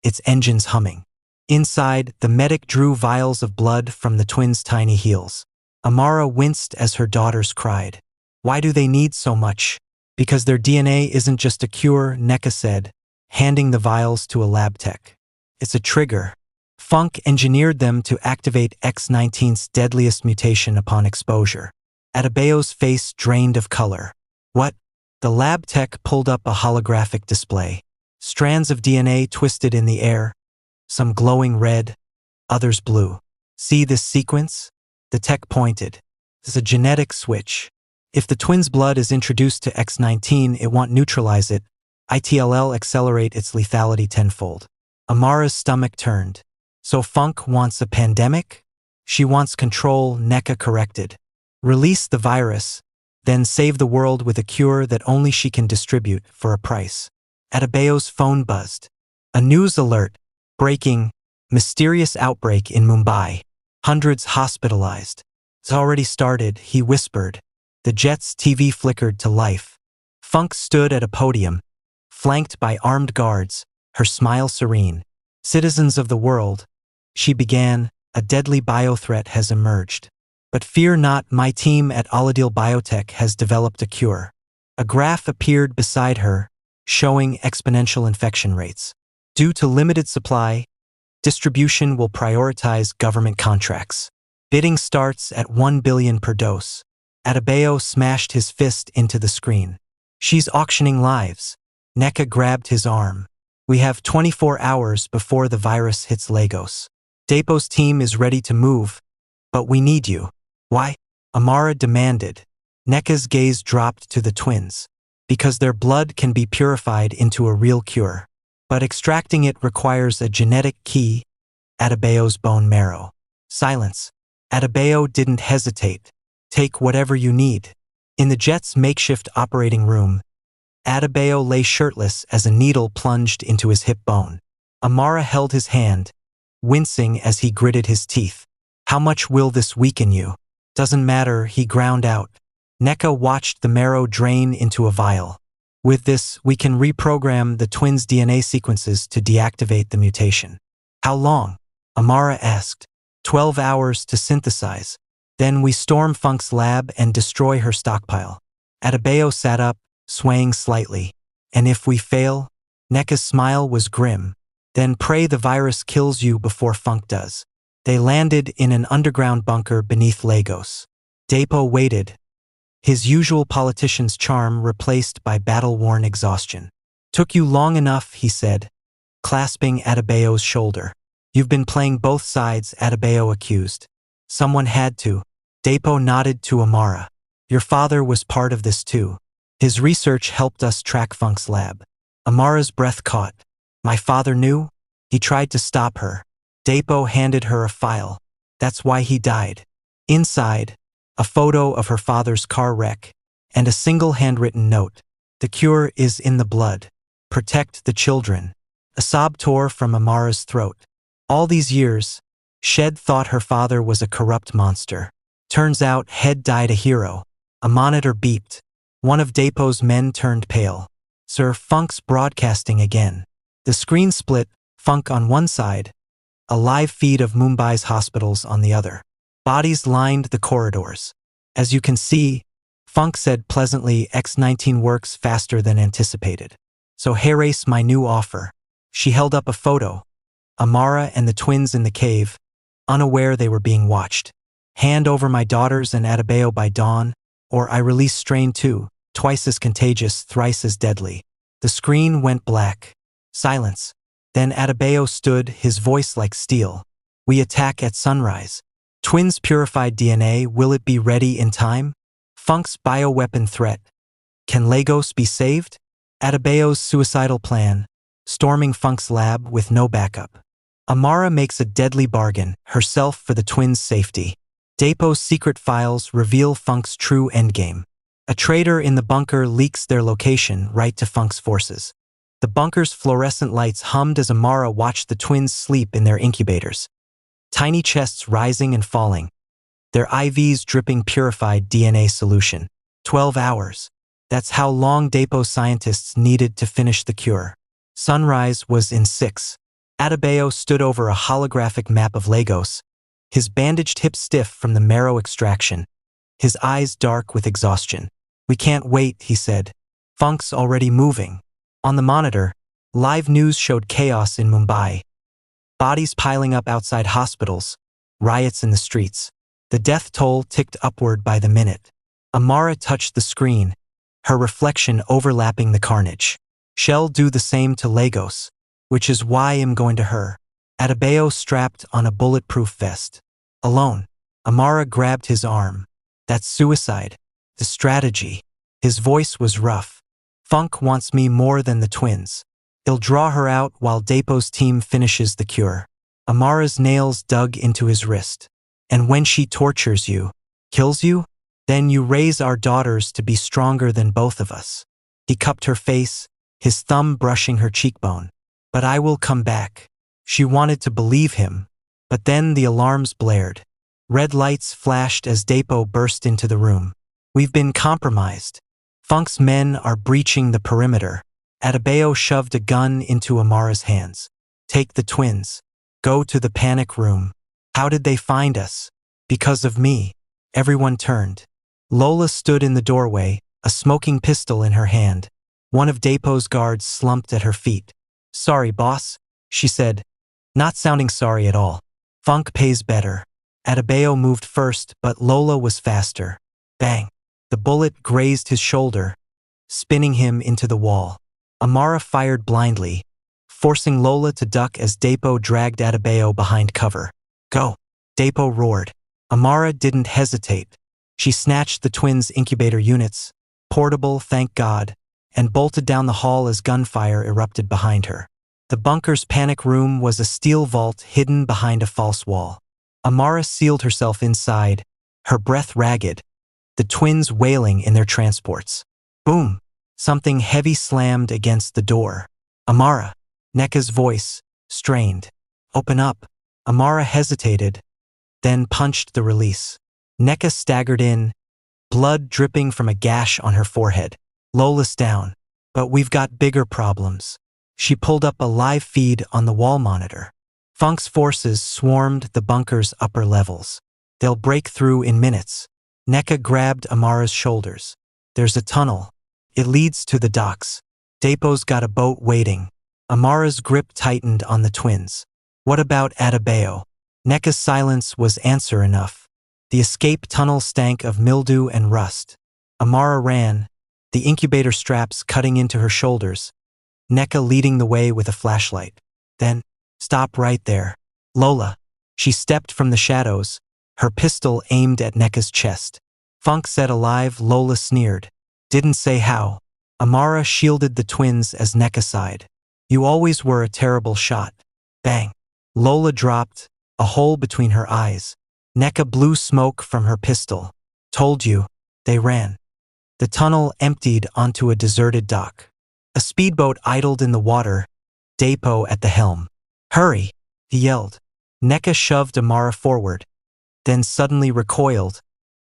its engines humming. Inside, the medic drew vials of blood from the twins' tiny heels. Amara winced as her daughters cried. "Why do they need so much?" "Because their DNA isn't just a cure," Nneka said, handing the vials to a lab tech. "It's a trigger. Funk engineered them to activate X-19's deadliest mutation upon exposure." Adebayo's face drained of color. "What?" The lab tech pulled up a holographic display. Strands of DNA twisted in the air, some glowing red, others blue. "See this sequence?" The tech pointed. "It's a genetic switch. If the twins' blood is introduced to X-19, it won't neutralize it. It'll accelerate its lethality tenfold." Amara's stomach turned. "So Funk wants a pandemic?" "She wants control," Nneka corrected. "Release the virus, then save the world with a cure that only she can distribute for a price." Adebayo's phone buzzed. A news alert. Breaking. Mysterious outbreak in Mumbai. Hundreds hospitalized. "It's already started," he whispered. The jet's TV flickered to life. Funk stood at a podium, flanked by armed guards, her smile serene. "Citizens of the world," she began, "a deadly biothreat has emerged. But fear not, my team at Aladil Biotech has developed a cure." A graph appeared beside her, showing exponential infection rates. "Due to limited supply, distribution will prioritize government contracts. Bidding starts at 1 billion per dose." Adebayo smashed his fist into the screen. "She's auctioning lives." Nneka grabbed his arm. "We have 24 hours before the virus hits Lagos. Dapo's team is ready to move, but we need you." "Why?" Amara demanded. Nneka's gaze dropped to the twins. "Because their blood can be purified into a real cure. But extracting it requires a genetic key, Adebayo's bone marrow." Silence. Adebayo didn't hesitate. "Take whatever you need." In the jet's makeshift operating room, Adebayo lay shirtless as a needle plunged into his hip bone. Amara held his hand, wincing as he gritted his teeth. "How much will this weaken you?" "Doesn't matter," he ground out. Nneka watched the marrow drain into a vial. "With this, we can reprogram the twins' DNA sequences to deactivate the mutation." "How long?" Amara asked. 12 hours to synthesize. Then we storm Funk's lab and destroy her stockpile. Adebayo sat up, swaying slightly. And if we fail? Neka's smile was grim. Then pray the virus kills you before Funk does. They landed in an underground bunker beneath Lagos. Depo waited, his usual politician's charm replaced by battle-worn exhaustion. Took you long enough, he said, clasping Adebayo's shoulder. You've been playing both sides, Adebayo accused. Someone had to. Depo nodded to Amara. Your father was part of this too. His research helped us track Funk's lab. Amara's breath caught. My father knew? He tried to stop her. Depo handed her a file. That's why he died. Inside, a photo of her father's car wreck, and a single handwritten note. The cure is in the blood. Protect the children. A sob tore from Amara's throat. All these years, Shed thought her father was a corrupt monster. Turns out Head died a hero. A monitor beeped. One of Depo's men turned pale. Sir, Funk's broadcasting again. The screen split, Funk on one side, a live feed of Mumbai's hospitals on the other. Bodies lined the corridors. As you can see, Funk said pleasantly, X-19 works faster than anticipated. So Heir's my new offer. She held up a photo. Amara and the twins in the cave, unaware they were being watched. Hand over my daughters and Adebayo by dawn, or I release strain 2, twice as contagious, thrice as deadly. The screen went black. Silence. Then Adebayo stood, his voice like steel. We attack at sunrise. Twins' purified DNA, will it be ready in time? Funk's bioweapon threat. Can Lagos be saved? Adebayo's suicidal plan. Storming Funk's lab with no backup. Amara makes a deadly bargain, herself for the twins' safety. Depo's secret files reveal Funk's true endgame. A traitor in the bunker leaks their location right to Funk's forces. The bunker's fluorescent lights hummed as Amara watched the twins sleep in their incubators. Tiny chests rising and falling. Their IVs dripping purified DNA solution. 12 hours. That's how long Depo scientists needed to finish the cure. Sunrise was in 6. Adebayo stood over a holographic map of Lagos, his bandaged hip stiff from the marrow extraction, his eyes dark with exhaustion. We can't wait, he said. Funk's already moving. On the monitor, live news showed chaos in Mumbai. Bodies piling up outside hospitals, riots in the streets. The death toll ticked upward by the minute. Amara touched the screen, her reflection overlapping the carnage. She'll do the same to Lagos, which is why I'm going to her. Adebayo strapped on a bulletproof vest. Alone, Amara grabbed his arm. That's suicide. The strategy. His voice was rough. Funk wants me more than the twins. He'll draw her out while Depo's team finishes the cure. Amara's nails dug into his wrist. And when she tortures you, kills you, then you raise our daughters to be stronger than both of us. He cupped her face, his thumb brushing her cheekbone. But I will come back. She wanted to believe him, but then the alarms blared. Red lights flashed as Depo burst into the room. We've been compromised. Funk's men are breaching the perimeter. Adebayo shoved a gun into Amara's hands. Take the twins. Go to the panic room. How did they find us? Because of me. Everyone turned. Lola stood in the doorway, a smoking pistol in her hand. One of Depo's guards slumped at her feet. Sorry, boss, she said, not sounding sorry at all. Funk pays better. Adebayo moved first, but Lola was faster. Bang. The bullet grazed his shoulder, spinning him into the wall. Amara fired blindly, forcing Lola to duck as Depo dragged Adebayo behind cover. Go. Depo roared. Amara didn't hesitate. She snatched the twins' incubator units, portable, thank God, and bolted down the hall as gunfire erupted behind her. The bunker's panic room was a steel vault hidden behind a false wall. Amara sealed herself inside, her breath ragged, the twins wailing in their transports. Boom! Something heavy slammed against the door. Amara. Neka's voice, strained. Open up. Amara hesitated, then punched the release. Neka staggered in, blood dripping from a gash on her forehead. Lola's down. But we've got bigger problems. She pulled up a live feed on the wall monitor. Funk's forces swarmed the bunker's upper levels. They'll break through in minutes. Neka grabbed Amara's shoulders. There's a tunnel. It leads to the docks. Dapo's got a boat waiting. Amara's grip tightened on the twins. What about Adebayo? Neka's silence was answer enough. The escape tunnel stank of mildew and rust. Amara ran, the incubator straps cutting into her shoulders. Neka leading the way with a flashlight. Then, stop right there. Lola. She stepped from the shadows, her pistol aimed at Neka's chest. Funk said alive, Lola sneered. Didn't say how. Amara shielded the twins as Neka sighed. You always were a terrible shot. Bang. Lola dropped, a hole between her eyes. Neka blew smoke from her pistol. Told you. They ran. The tunnel emptied onto a deserted dock. A speedboat idled in the water, Dapo at the helm. Hurry, he yelled. Neka shoved Amara forward, then suddenly recoiled,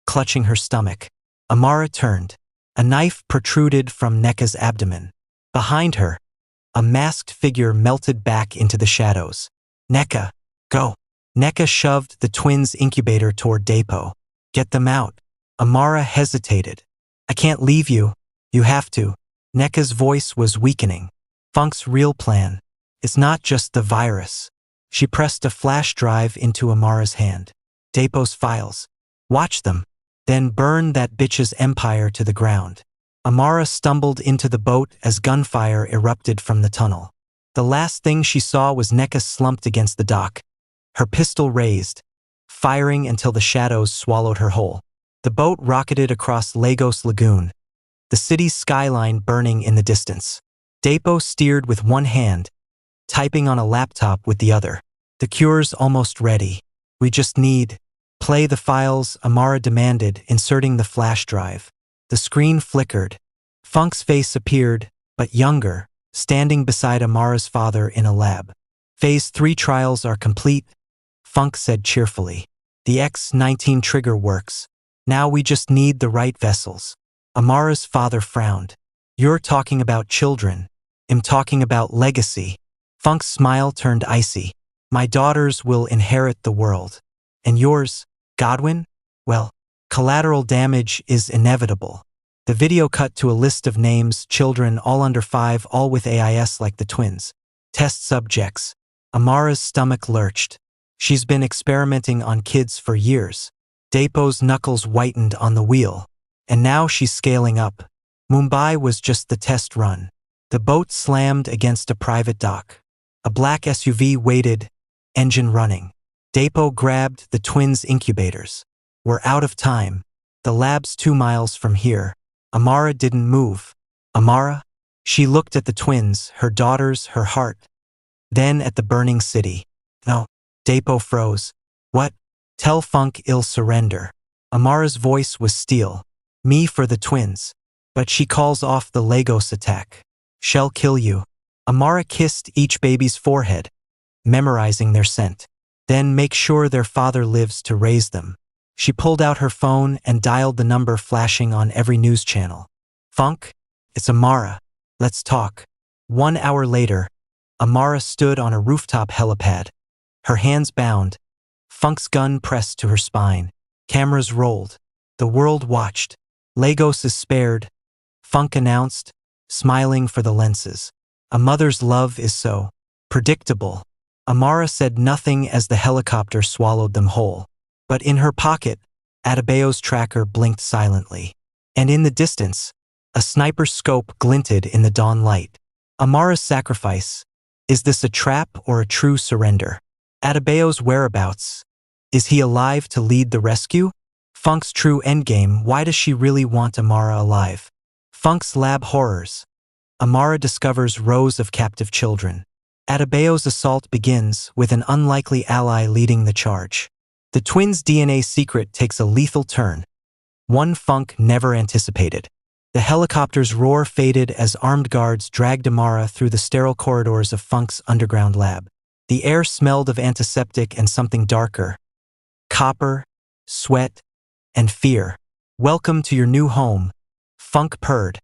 clutching her stomach. Amara turned. A knife protruded from Neka's abdomen. Behind her, a masked figure melted back into the shadows. Neka, go. Neka shoved the twins' incubator toward Dapo. Get them out. Amara hesitated. I can't leave you. You have to. Neka's voice was weakening. Funk's real plan. It's not just the virus. She pressed a flash drive into Amara's hand. Dapo's files. Watch them. Then burn that bitch's empire to the ground. Amara stumbled into the boat as gunfire erupted from the tunnel. The last thing she saw was Neka slumped against the dock, her pistol raised, firing until the shadows swallowed her whole. The boat rocketed across Lagos Lagoon, the city's skyline burning in the distance. Dapo steered with one hand, typing on a laptop with the other. The cure's almost ready. We just need... Play the files, Amara demanded, inserting the flash drive. The screen flickered. Funk's face appeared, but younger, standing beside Amara's father in a lab. Phase 3 trials are complete, Funk said cheerfully. The X-19 trigger works. Now we just need the right vessels. Amara's father frowned. You're talking about children. I'm talking about legacy. Funk's smile turned icy. My daughters will inherit the world. And yours, Godwin? Well, collateral damage is inevitable. The video cut to a list of names, children all under 5, all with AIS like the twins. Test subjects. Amara's stomach lurched. She's been experimenting on kids for years. Dapo's knuckles whitened on the wheel. And now she's scaling up. Mumbai was just the test run. The boat slammed against a private dock. A black SUV waited, engine running. Dapo grabbed the twins' incubators. We're out of time. The lab's 2 miles from here. Amara didn't move. Amara? She looked at the twins, her daughters, her heart. Then at the burning city. No. Dapo froze. What? Tell Funk he'll surrender. Amara's voice was steel. Me for the twins. But she calls off the Lagos attack. She'll kill you. Amara kissed each baby's forehead, memorizing their scent. Then make sure their father lives to raise them. She pulled out her phone and dialed the number flashing on every news channel. Funk? It's Amara. Let's talk. 1 hour later, Amara stood on a rooftop helipad, her hands bound, Funk's gun pressed to her spine. Cameras rolled. The world watched. Lagos is spared, Funk announced, smiling for the lenses. A mother's love is so predictable. Amara said nothing as the helicopter swallowed them whole. But in her pocket, Adebayo's tracker blinked silently. And in the distance, a sniper's scope glinted in the dawn light. Amara's sacrifice. Is this a trap or a true surrender? Adebayo's whereabouts. Is he alive to lead the rescue? Funk's true endgame. Why does she really want Amara alive? Funk's lab horrors. Amara discovers rows of captive children. Adebayo's assault begins with an unlikely ally leading the charge. The twins' DNA secret takes a lethal turn, one Funk never anticipated. The helicopter's roar faded as armed guards dragged Amara through the sterile corridors of Funk's underground lab. The air smelled of antiseptic and something darker. Copper, sweat, and fear. Welcome to your new home, Funk purred,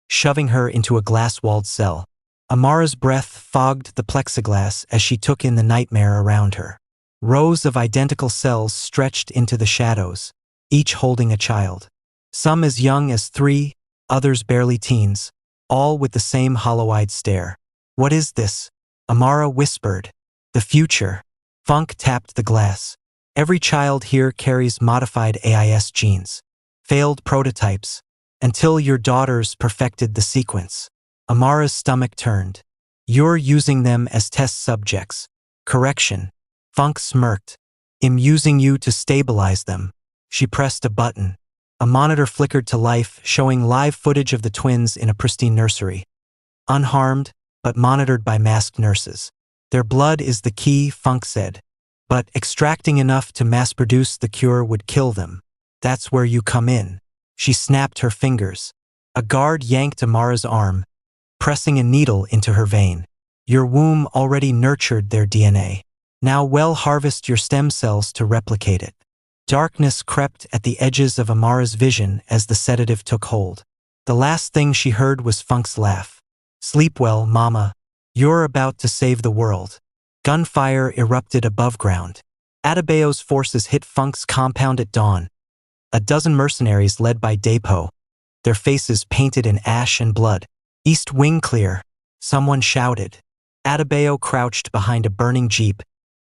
shoving her into a glass-walled cell. Amara's breath fogged the plexiglass as she took in the nightmare around her. Rows of identical cells stretched into the shadows, each holding a child. Some as young as 3, others barely teens, all with the same hollow-eyed stare. "What is this?" Amara whispered. "The future." Funk tapped the glass. "Every child here carries modified AIS genes. Failed prototypes. Until your daughters perfected the sequence." Amara's stomach turned. "You're using them as test subjects." "Correction." Funk smirked. "I'm using you to stabilize them." She pressed a button. A monitor flickered to life, showing live footage of the twins in a pristine nursery. Unharmed, but monitored by masked nurses. "Their blood is the key," Funk said. "But extracting enough to mass-produce the cure would kill them. That's where you come in." She snapped her fingers. A guard yanked Amara's arm, pressing a needle into her vein. "Your womb already nurtured their DNA. Now harvest your stem cells to replicate it." Darkness crept at the edges of Amara's vision as the sedative took hold. The last thing she heard was Funk's laugh. "Sleep well, Mama. You're about to save the world." Gunfire erupted above ground. Adebayo's forces hit Funk's compound at dawn. A dozen mercenaries led by Dapo, their faces painted in ash and blood. "East wing clear," someone shouted. Adebayo crouched behind a burning jeep,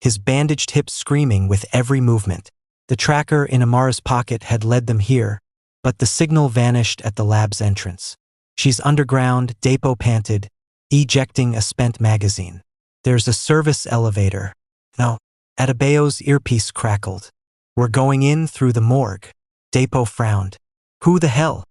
his bandaged hips screaming with every movement. The tracker in Amara's pocket had led them here, but the signal vanished at the lab's entrance. "She's underground," Dapo panted, ejecting a spent magazine. "There's a service elevator." "No." Adebayo's earpiece crackled. "We're going in through the morgue." Dapo frowned. "Who the hell?"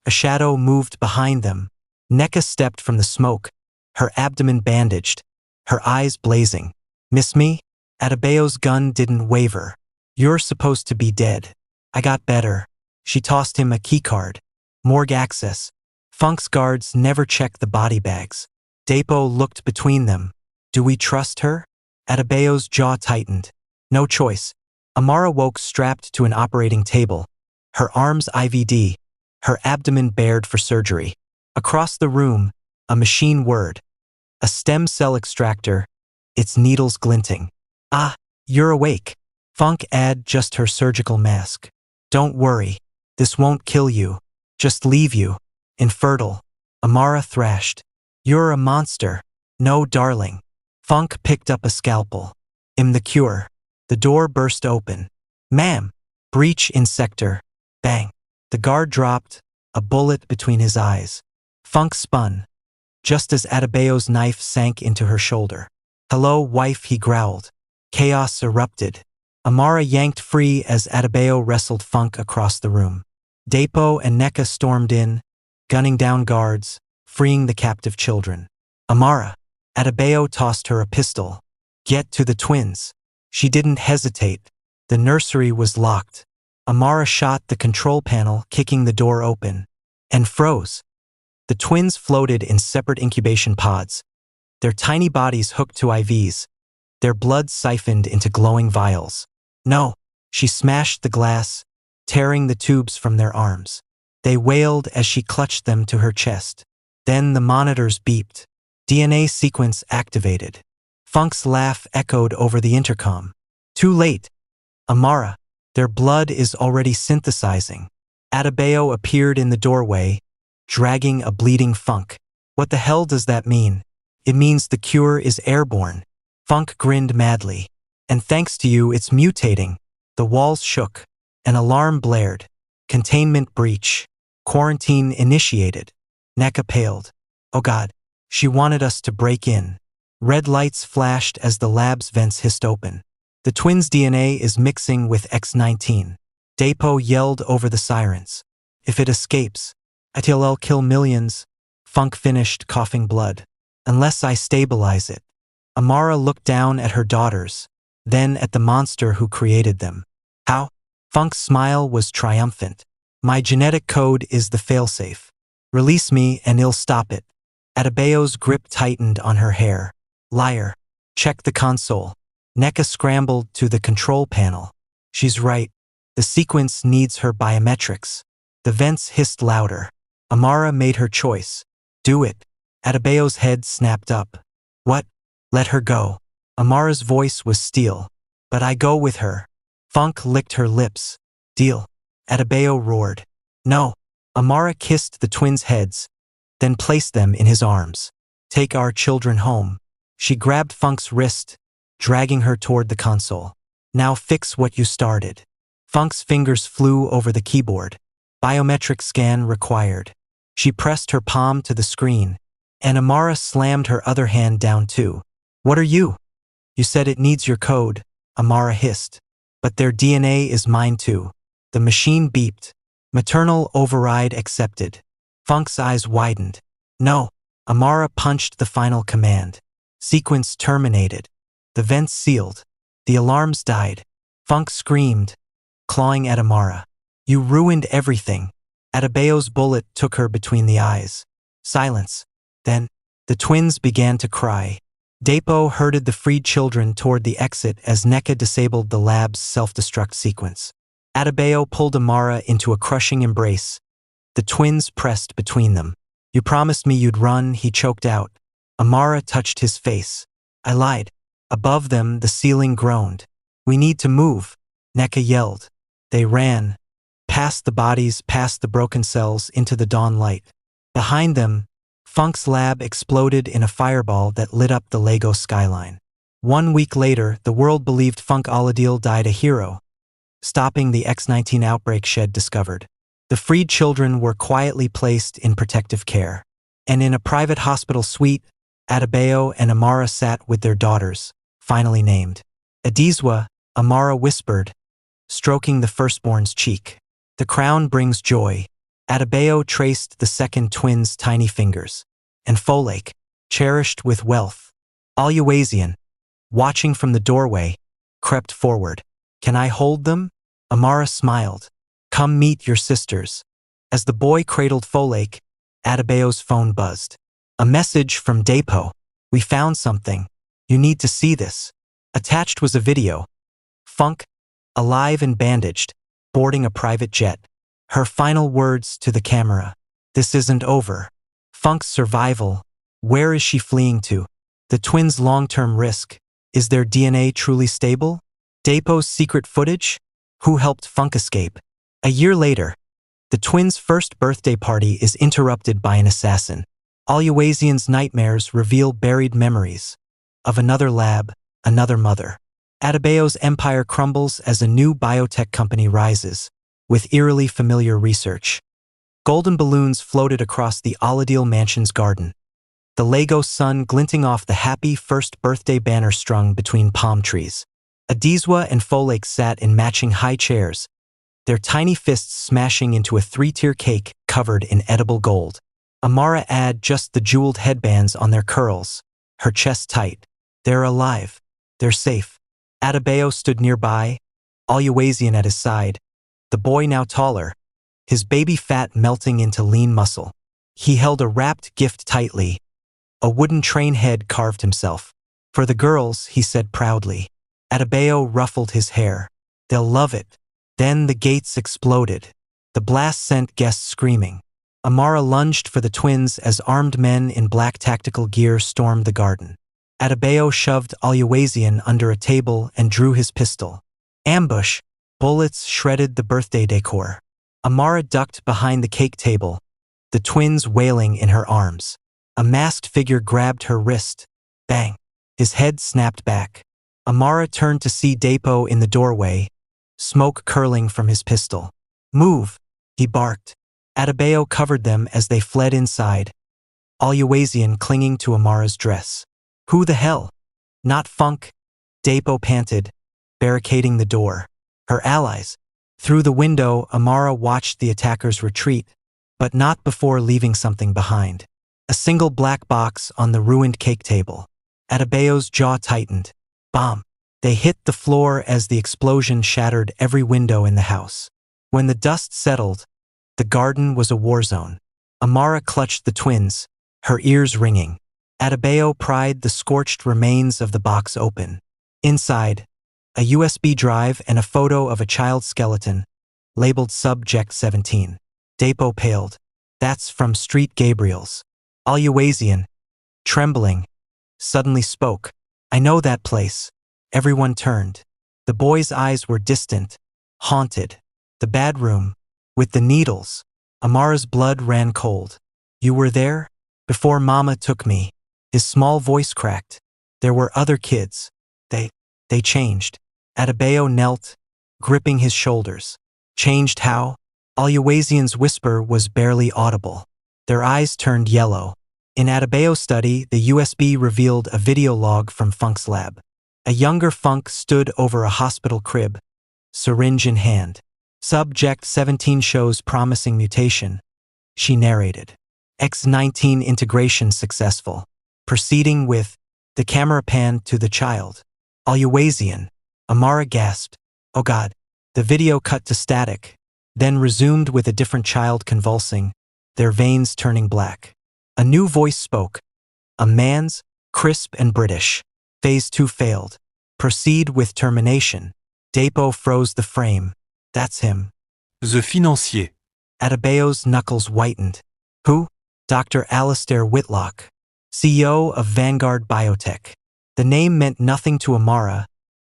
A shadow moved behind them. Neka stepped from the smoke, her abdomen bandaged, her eyes blazing. "Miss me?" Adebayo's gun didn't waver. "You're supposed to be dead." "I got better." She tossed him a keycard. "Morgue access." Funk's guards never checked the body bags. Dapo looked between them. "Do we trust her?" Adebayo's jaw tightened. "No choice." Amara woke strapped to an operating table, her arms IVD, her abdomen bared for surgery. Across the room, a machine whirred. A stem cell extractor, its needles glinting. "Ah, you're awake." Funk just her surgical mask. "Don't worry. This won't kill you. Just leave you infertile." Amara thrashed. "You're a monster." "No, darling." Funk picked up a scalpel. "I'm the cure." The door burst open. "Ma'am." "Breach in sector." Bang. The guard dropped, a bullet between his eyes. Funk spun, just as Adebayo's knife sank into her shoulder. "Hello, wife," he growled. Chaos erupted. Amara yanked free as Adebayo wrestled Funk across the room. Dapo and Neka stormed in, gunning down guards, freeing the captive children. "Amara." Adebayo tossed her a pistol. "Get to the twins." She didn't hesitate. The nursery was locked. Amara shot the control panel, kicking the door open, and froze. The twins floated in separate incubation pods, their tiny bodies hooked to IVs, their blood siphoned into glowing vials. "No." She smashed the glass, tearing the tubes from their arms. They wailed as she clutched them to her chest. Then the monitors beeped. DNA sequence activated. Funk's laugh echoed over the intercom. "Too late." "Amara, their blood is already synthesizing." Adebayo appeared in the doorway, dragging a bleeding Funk. "What the hell does that mean?" "It means the cure is airborne." Funk grinned madly. "And thanks to you, it's mutating." The walls shook. An alarm blared. "Containment breach. Quarantine initiated." Neka paled. "Oh God." She wanted us to break in. Red lights flashed as the lab's vents hissed open. "The twins' DNA is mixing with X-19. Dapo yelled over the sirens. "If it escapes, it'll kill millions." Funk finished, coughing blood. "Unless I stabilize it." Amara looked down at her daughters, then at the monster who created them. "How?" Funk's smile was triumphant. "My genetic code is the failsafe. Release me and I'll stop it." Adebayo's grip tightened on her hair. "Liar. Check the console." Neka scrambled to the control panel. "She's right. The sequence needs her biometrics." The vents hissed louder. Amara made her choice. "Do it." Adebayo's head snapped up. What? Let her go. Amara's voice was steel. But I go with her. Funk licked her lips. Deal. Adebayo roared. No. Amara kissed the twins' heads, then placed them in his arms. Take our children home. She grabbed Funk's wrist, dragging her toward the console. Now fix what you started. Funk's fingers flew over the keyboard. Biometric scan required. She pressed her palm to the screen, and Amara slammed her other hand down too. What are you? You said it needs your code, Amara hissed. But their DNA is mine too. The machine beeped. Maternal override accepted. Funk's eyes widened. No. Amara punched the final command. Sequence terminated. The vents sealed. The alarms died. Funk screamed, clawing at Amara. You ruined everything. Adebayo's bullet took her between the eyes. Silence. Then, the twins began to cry. Depo herded the freed children toward the exit as NECA disabled the lab's self-destruct sequence. Adebayo pulled Amara into a crushing embrace. The twins pressed between them. You promised me you'd run, he choked out. Amara touched his face. I lied. Above them, the ceiling groaned. We need to move, NECA yelled. They ran, past the bodies, past the broken cells, into the dawn light. Behind them, Funk's lab exploded in a fireball that lit up the Lego skyline. 1 week later, the world believed Funk Oladiel died a hero, stopping the X-19 outbreak Shed discovered. The freed children were quietly placed in protective care. And in a private hospital suite, Adebayo and Amara sat with their daughters, finally named. Adizwa, Amara whispered, stroking the firstborn's cheek. The crown brings joy. Adebayo traced the second twin's tiny fingers. And Folake, cherished with wealth. Aluwazian, watching from the doorway, crept forward. Can I hold them? Amara smiled. Come meet your sisters. As the boy cradled Folake, Adebayo's phone buzzed. A message from Depo. We found something. You need to see this. Attached was a video. Funk, alive and bandaged, boarding a private jet. Her final words to the camera. This isn't over. Funk's survival. Where is she fleeing to? The twins' long-term risk. Is their DNA truly stable? Depo's secret footage? Who helped Funk escape? A year later, the twins' first birthday party is interrupted by an assassin. Aluwazian's nightmares reveal buried memories of another lab, another mother. Adebayo's empire crumbles as a new biotech company rises, with eerily familiar research. Golden balloons floated across the Oladiel mansion's garden, the Lego sun glinting off the happy first birthday banner strung between palm trees. Adizwa and Folake sat in matching high chairs, their tiny fists smashing into a 3-tier cake covered in edible gold. Amara had just the jeweled headbands on their curls, her chest tight. They're alive. They're safe. Adebayo stood nearby, Aluwazian at his side, the boy now taller, his baby fat melting into lean muscle. He held a wrapped gift tightly. A wooden train head carved himself. For the girls, he said proudly. Adebayo ruffled his hair. They'll love it. Then the gates exploded. The blast sent guests screaming. Amara lunged for the twins as armed men in black tactical gear stormed the garden. Adebayo shoved Aluwazian under a table and drew his pistol. Ambush. Bullets shredded the birthday decor. Amara ducked behind the cake table, the twins wailing in her arms. A masked figure grabbed her wrist. Bang. His head snapped back. Amara turned to see Depo in the doorway, smoke curling from his pistol. Move, he barked. Adebayo covered them as they fled inside, Aluwazian clinging to Amara's dress. Who the hell? Not Funk, Depo panted, barricading the door. Her allies. Through the window, Amara watched the attackers retreat, but not before leaving something behind. A single black box on the ruined cake table. Adebayo's jaw tightened. Bomb. They hit the floor as the explosion shattered every window in the house. When the dust settled, the garden was a war zone. Amara clutched the twins, her ears ringing. Adebayo pried the scorched remains of the box open. Inside, a USB drive and a photo of a child's skeleton, labeled Subject 17. Depo paled. That's from Street Gabriel's. Aluwazian, trembling, suddenly spoke. I know that place. Everyone turned. The boy's eyes were distant, haunted. The bad room, with the needles. Amara's blood ran cold. You were there? Before Mama took me. His small voice cracked. There were other kids. They changed. Adebayo knelt, gripping his shoulders. Changed how? Aluwazian's whisper was barely audible. Their eyes turned yellow. In Adebayo's study, the USB revealed a video log from Funk's lab. A younger Funk stood over a hospital crib, syringe in hand. Subject 17 shows promising mutation. She narrated. X19 integration successful. Proceeding with, the camera panned to the child. Aluwazian. Amara gasped. Oh God. The video cut to static, then resumed with a different child convulsing, their veins turning black. A new voice spoke. A man's, crisp and British. Phase 2 failed. Proceed with termination. Depo froze the frame. That's him. The financier. Adebayo's knuckles whitened. Who? Dr. Alistair Whitlock, CEO of Vanguard Biotech. The name meant nothing to Amara,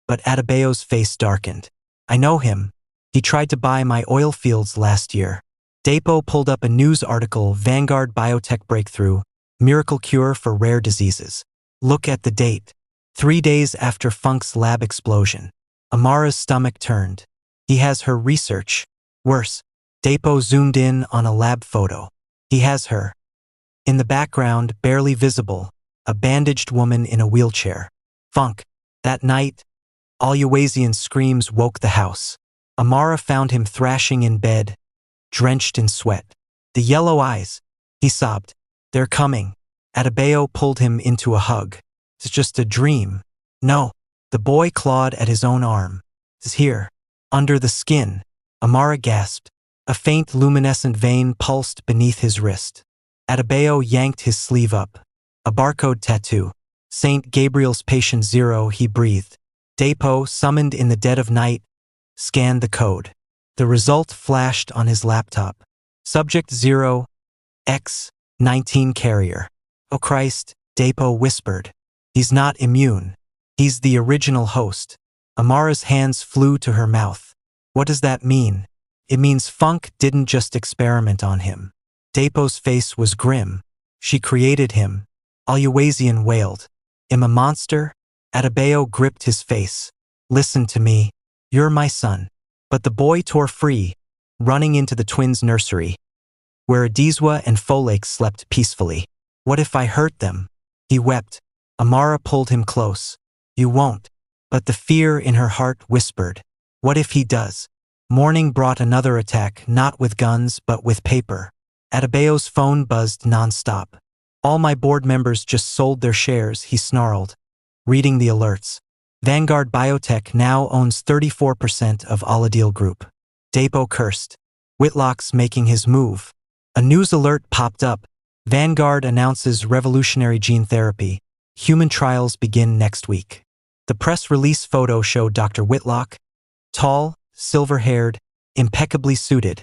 but Adebayo's face darkened. I know him. He tried to buy my oil fields last year. Depo pulled up a news article, Vanguard Biotech breakthrough, miracle cure for rare diseases. Look at the date. 3 days after Funk's lab explosion. Amara's stomach turned. He has her research. Worse. Depo zoomed in on a lab photo. He has her. In the background, barely visible, a bandaged woman in a wheelchair. Funk. That night, Aluwazian's screams woke the house. Amara found him thrashing in bed, drenched in sweat. The yellow eyes. He sobbed. They're coming. Adebayo pulled him into a hug. It's just a dream. No. The boy clawed at his own arm. It's here. Under the skin. Amara gasped. A faint luminescent vein pulsed beneath his wrist. Adebayo yanked his sleeve up. A barcode tattoo. St. Gabriel's patient 0, he breathed. Depo, summoned in the dead of night, scanned the code. The result flashed on his laptop. Subject 0, X19 carrier. Oh Christ, Depo whispered. He's not immune. He's the original host. Amara's hands flew to her mouth. What does that mean? It means Funk didn't just experiment on him. Depo's face was grim. She created him. Aluwazian wailed. Am a monster? Adebayo gripped his face. Listen to me. You're my son. But the boy tore free, running into the twins' nursery, where Adizwa and Folake slept peacefully. What if I hurt them? He wept. Amara pulled him close. You won't. But the fear in her heart whispered. What if he does? Morning brought another attack, not with guns, but with paper. Adebayo's phone buzzed nonstop. All my board members just sold their shares, he snarled, reading the alerts. Vanguard Biotech now owns 34% of Aladil Group. Depo cursed. Whitlock's making his move. A news alert popped up. Vanguard announces revolutionary gene therapy. Human trials begin next week. The press release photo showed Dr. Whitlock, tall, silver-haired, impeccably suited,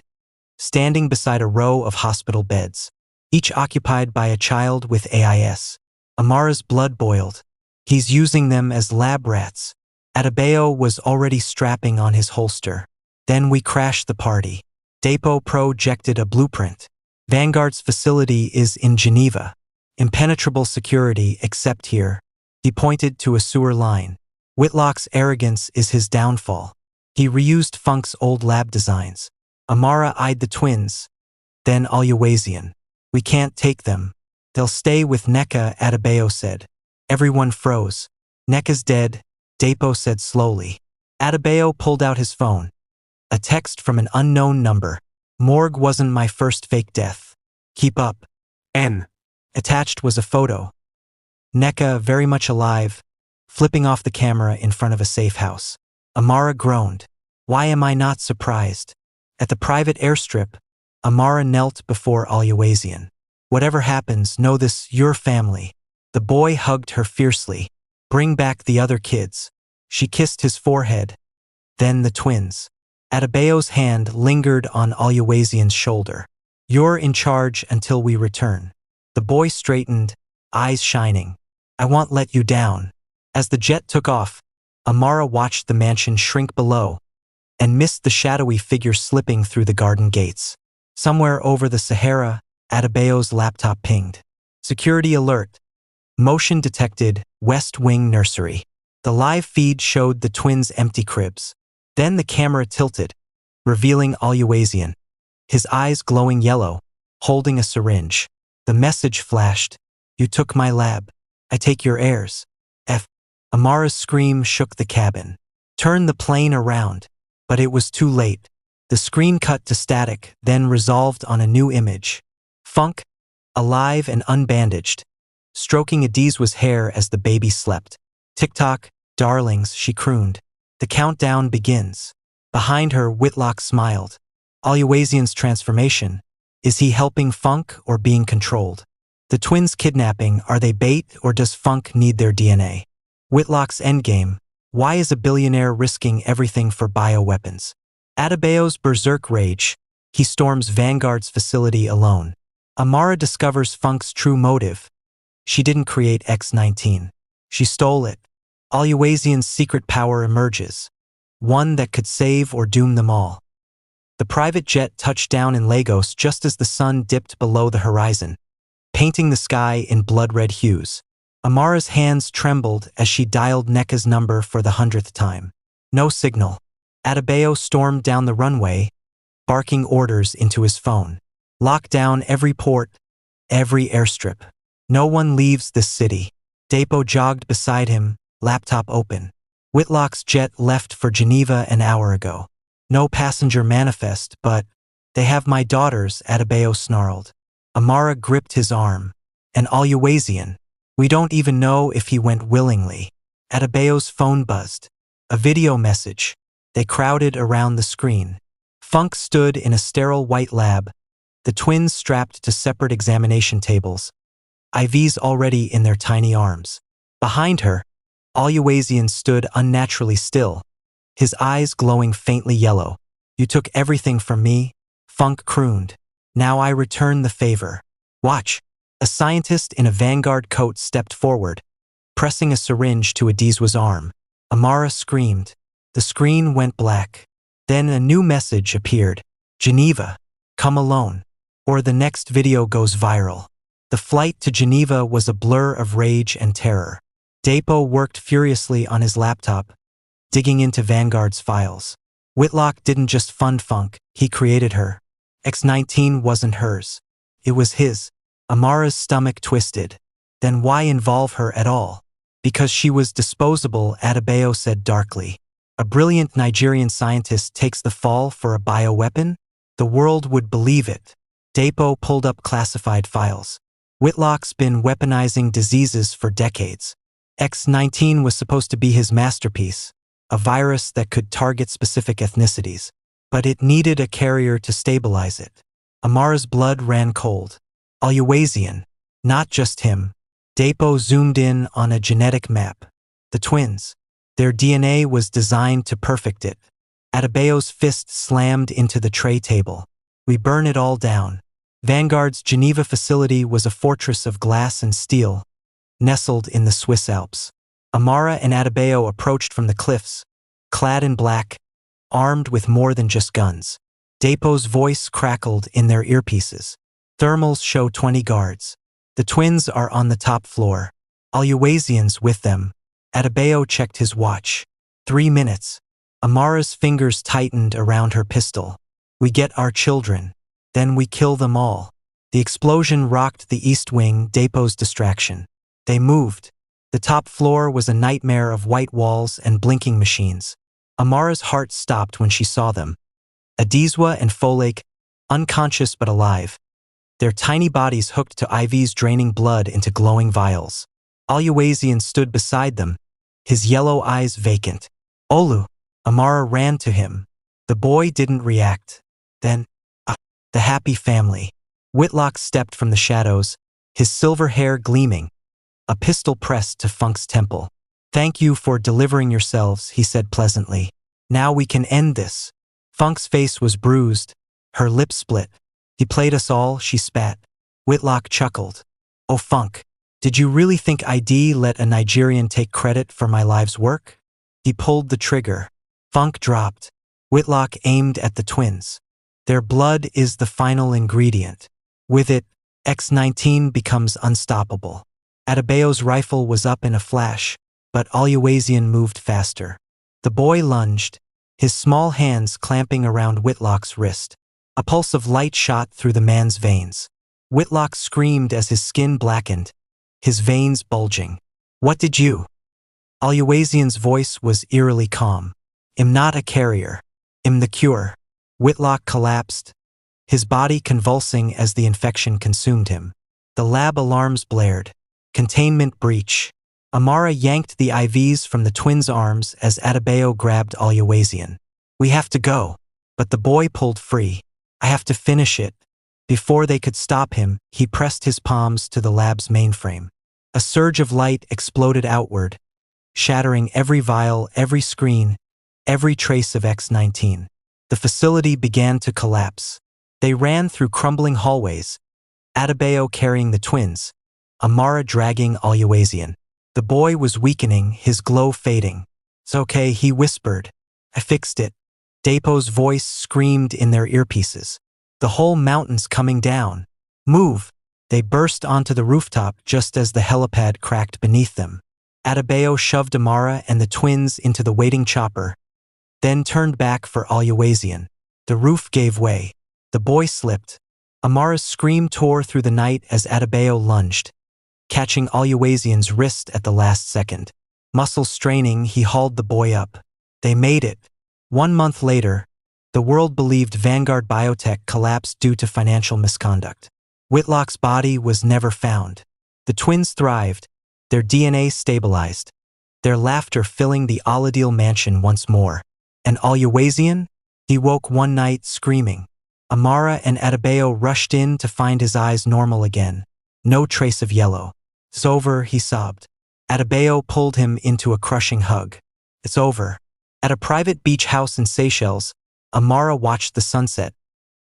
standing beside a row of hospital beds, each occupied by a child with AIS. Amara's blood boiled. He's using them as lab rats. Adebayo was already strapping on his holster. Then we crashed the party. Depo projected a blueprint. Vanguard's facility is in Geneva. Impenetrable security except here. He pointed to a sewer line. Whitlock's arrogance is his downfall. He reused Funk's old lab designs. Amara eyed the twins, then Aluwazian. We can't take them. They'll stay with Neka, Adebayo said. Everyone froze. Neka's dead, Depo said slowly. Adebayo pulled out his phone. A text from an unknown number. Morgue wasn't my first fake death. Keep up. N. Attached was a photo. Neka, very much alive, flipping off the camera in front of a safe house. Amara groaned. Why am I not surprised? At the private airstrip, Amara knelt before Aluwazian. Whatever happens, know this, your family. The boy hugged her fiercely. Bring back the other kids. She kissed his forehead. Then the twins. Adebayo's hand lingered on Aluwazian's shoulder. You're in charge until we return. The boy straightened, eyes shining. I won't let you down. As the jet took off, Amara watched the mansion shrink below and missed the shadowy figure slipping through the garden gates. Somewhere over the Sahara, Adebayo's laptop pinged. Security alert. Motion detected, West Wing Nursery. The live feed showed the twins' empty cribs. Then the camera tilted, revealing Aluwazian, his eyes glowing yellow, holding a syringe. The message flashed. You took my lab. I take your heirs. F. Amara's scream shook the cabin. Turn the plane around. But it was too late. The screen cut to static, then resolved on a new image. Funk, alive and unbandaged, stroking Adizwa's hair as the baby slept. Tick-tock, darlings, she crooned. The countdown begins. Behind her, Whitlock smiled. Aluwazian's transformation. Is he helping Funk or being controlled? The twins' kidnapping, are they bait or does Funk need their DNA? Whitlock's endgame. Why is a billionaire risking everything for bioweapons? Adebayo's berserk rage. He storms Vanguard's facility alone. Amara discovers Funk's true motive. She didn't create X-19. She stole it. Aluwazian's secret power emerges. One that could save or doom them all. The private jet touched down in Lagos just as the sun dipped below the horizon, painting the sky in blood-red hues. Amara's hands trembled as she dialed NECA's number for the 100th time. No signal. Adebayo stormed down the runway, barking orders into his phone. Lock down every port, every airstrip. No one leaves this city. Dapo jogged beside him, laptop open. Whitlock's jet left for Geneva an hour ago. No passenger manifest, but they have my daughters, Adebayo snarled. Amara gripped his arm. And Aluwazian. We don't even know if he went willingly. Adebayo's phone buzzed. A video message. They crowded around the screen. Funk stood in a sterile white lab, the twins strapped to separate examination tables, IVs already in their tiny arms. Behind her, Aluwazian stood unnaturally still, his eyes glowing faintly yellow. You took everything from me, Funk crooned. Now I return the favor. Watch. A scientist in a Vanguard coat stepped forward, pressing a syringe to Adizwa's arm. Amara screamed. The screen went black. Then a new message appeared. Geneva, come alone, or the next video goes viral. The flight to Geneva was a blur of rage and terror. Dapo worked furiously on his laptop, digging into Vanguard's files. Whitlock didn't just fund Funk, he created her. X-19 wasn't hers. It was his. Amara's stomach twisted. Then why involve her at all? Because she was disposable, Adebayo said darkly. A brilliant Nigerian scientist takes the fall for a bioweapon? The world would believe it. Dapo pulled up classified files. Whitlock's been weaponizing diseases for decades. X-19 was supposed to be his masterpiece, a virus that could target specific ethnicities. But it needed a carrier to stabilize it. Amara's blood ran cold. Aluwazian, not just him. Dapo zoomed in on a genetic map. The twins. Their DNA was designed to perfect it. Adebayo's fist slammed into the tray table. We burn it all down. Vanguard's Geneva facility was a fortress of glass and steel, nestled in the Swiss Alps. Amara and Adebayo approached from the cliffs, clad in black, armed with more than just guns. Dapo's voice crackled in their earpieces. Thermals show 20 guards. The twins are on the top floor. Aluwazian's with them. Adebayo checked his watch. 3 minutes. Amara's fingers tightened around her pistol. We get our children. Then we kill them all. The explosion rocked the east wing, Dapo's distraction. They moved. The top floor was a nightmare of white walls and blinking machines. Amara's heart stopped when she saw them. Adizwa and Folake, unconscious but alive. Their tiny bodies hooked to IVs draining blood into glowing vials. Aluwazian stood beside them, his yellow eyes vacant. Olu. Amara ran to him. The boy didn't react. Then, the happy family. Whitlock stepped from the shadows, his silver hair gleaming, a pistol pressed to Funk's temple. Thank you for delivering yourselves, he said pleasantly. Now we can end this. Funk's face was bruised, her lips split. He played us all, she spat. Whitlock chuckled. Oh, Funk, Did you really think I'd let a Nigerian take credit for my life's work? He pulled the trigger. Funk dropped. Whitlock aimed at the twins. Their blood is the final ingredient. With it, X-19 becomes unstoppable. Adebayo's rifle was up in a flash, but Oluwaseun moved faster. The boy lunged, his small hands clamping around Whitlock's wrist. A pulse of light shot through the man's veins. Whitlock screamed as his skin blackened, his veins bulging. What did you? Oluwaseun's voice was eerily calm. I'm not a carrier. I'm the cure. Whitlock collapsed, his body convulsing as the infection consumed him. The lab alarms blared. Containment breach. Amara yanked the IVs from the twins' arms as Adebayo grabbed Oluwaseun. We have to go. But the boy pulled free. I have to finish it. Before they could stop him, he pressed his palms to the lab's mainframe. A surge of light exploded outward, shattering every vial, every screen, every trace of X-19. The facility began to collapse. They ran through crumbling hallways, Adebayo carrying the twins, Amara dragging Oluwaseun. The boy was weakening, his glow fading. It's okay, he whispered. I fixed it. Dapo's voice screamed in their earpieces. The whole mountain's coming down. Move! They burst onto the rooftop just as the helipad cracked beneath them. Adebayo shoved Amara and the twins into the waiting chopper, then turned back for Oluwaseun. The roof gave way. The boy slipped. Amara's scream tore through the night as Adebayo lunged, catching Oluwaseun's wrist at the last second. Muscles straining, he hauled the boy up. They made it. 1 month later, the world believed Vanguard Biotech collapsed due to financial misconduct. Whitlock's body was never found. The twins thrived, their DNA stabilized, their laughter filling the Aladil mansion once more. And Oluwaseun? He woke one night screaming. Amara and Adebayo rushed in to find his eyes normal again. No trace of yellow. It's over, he sobbed. Adebayo pulled him into a crushing hug. It's over. At a private beach house in Seychelles, Amara watched the sunset,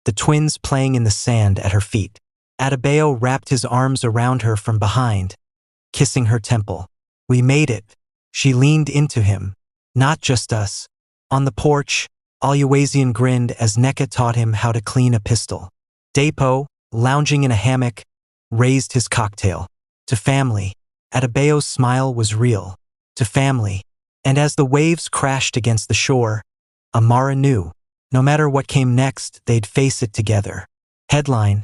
the twins playing in the sand at her feet. Adebayo wrapped his arms around her from behind, kissing her temple. We made it. She leaned into him. Not just us. On the porch, Oluwaseun grinned as Neka taught him how to clean a pistol. Dapo, lounging in a hammock, raised his cocktail. To family. Adebayo's smile was real. To family. And as the waves crashed against the shore, Amara knew. No matter what came next, they'd face it together. Headline: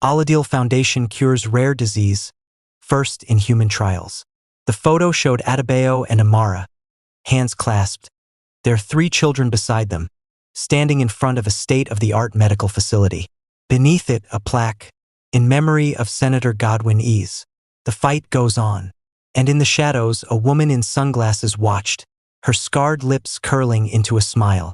Aladil Foundation cures rare disease, first in human trials. The photo showed Adebayo and Amara, hands clasped, their 3 children beside them, standing in front of a state-of-the-art medical facility. Beneath it, a plaque, in memory of Senator Godwin Ease. The fight goes on. And in the shadows, a woman in sunglasses watched, her scarred lips curling into a smile.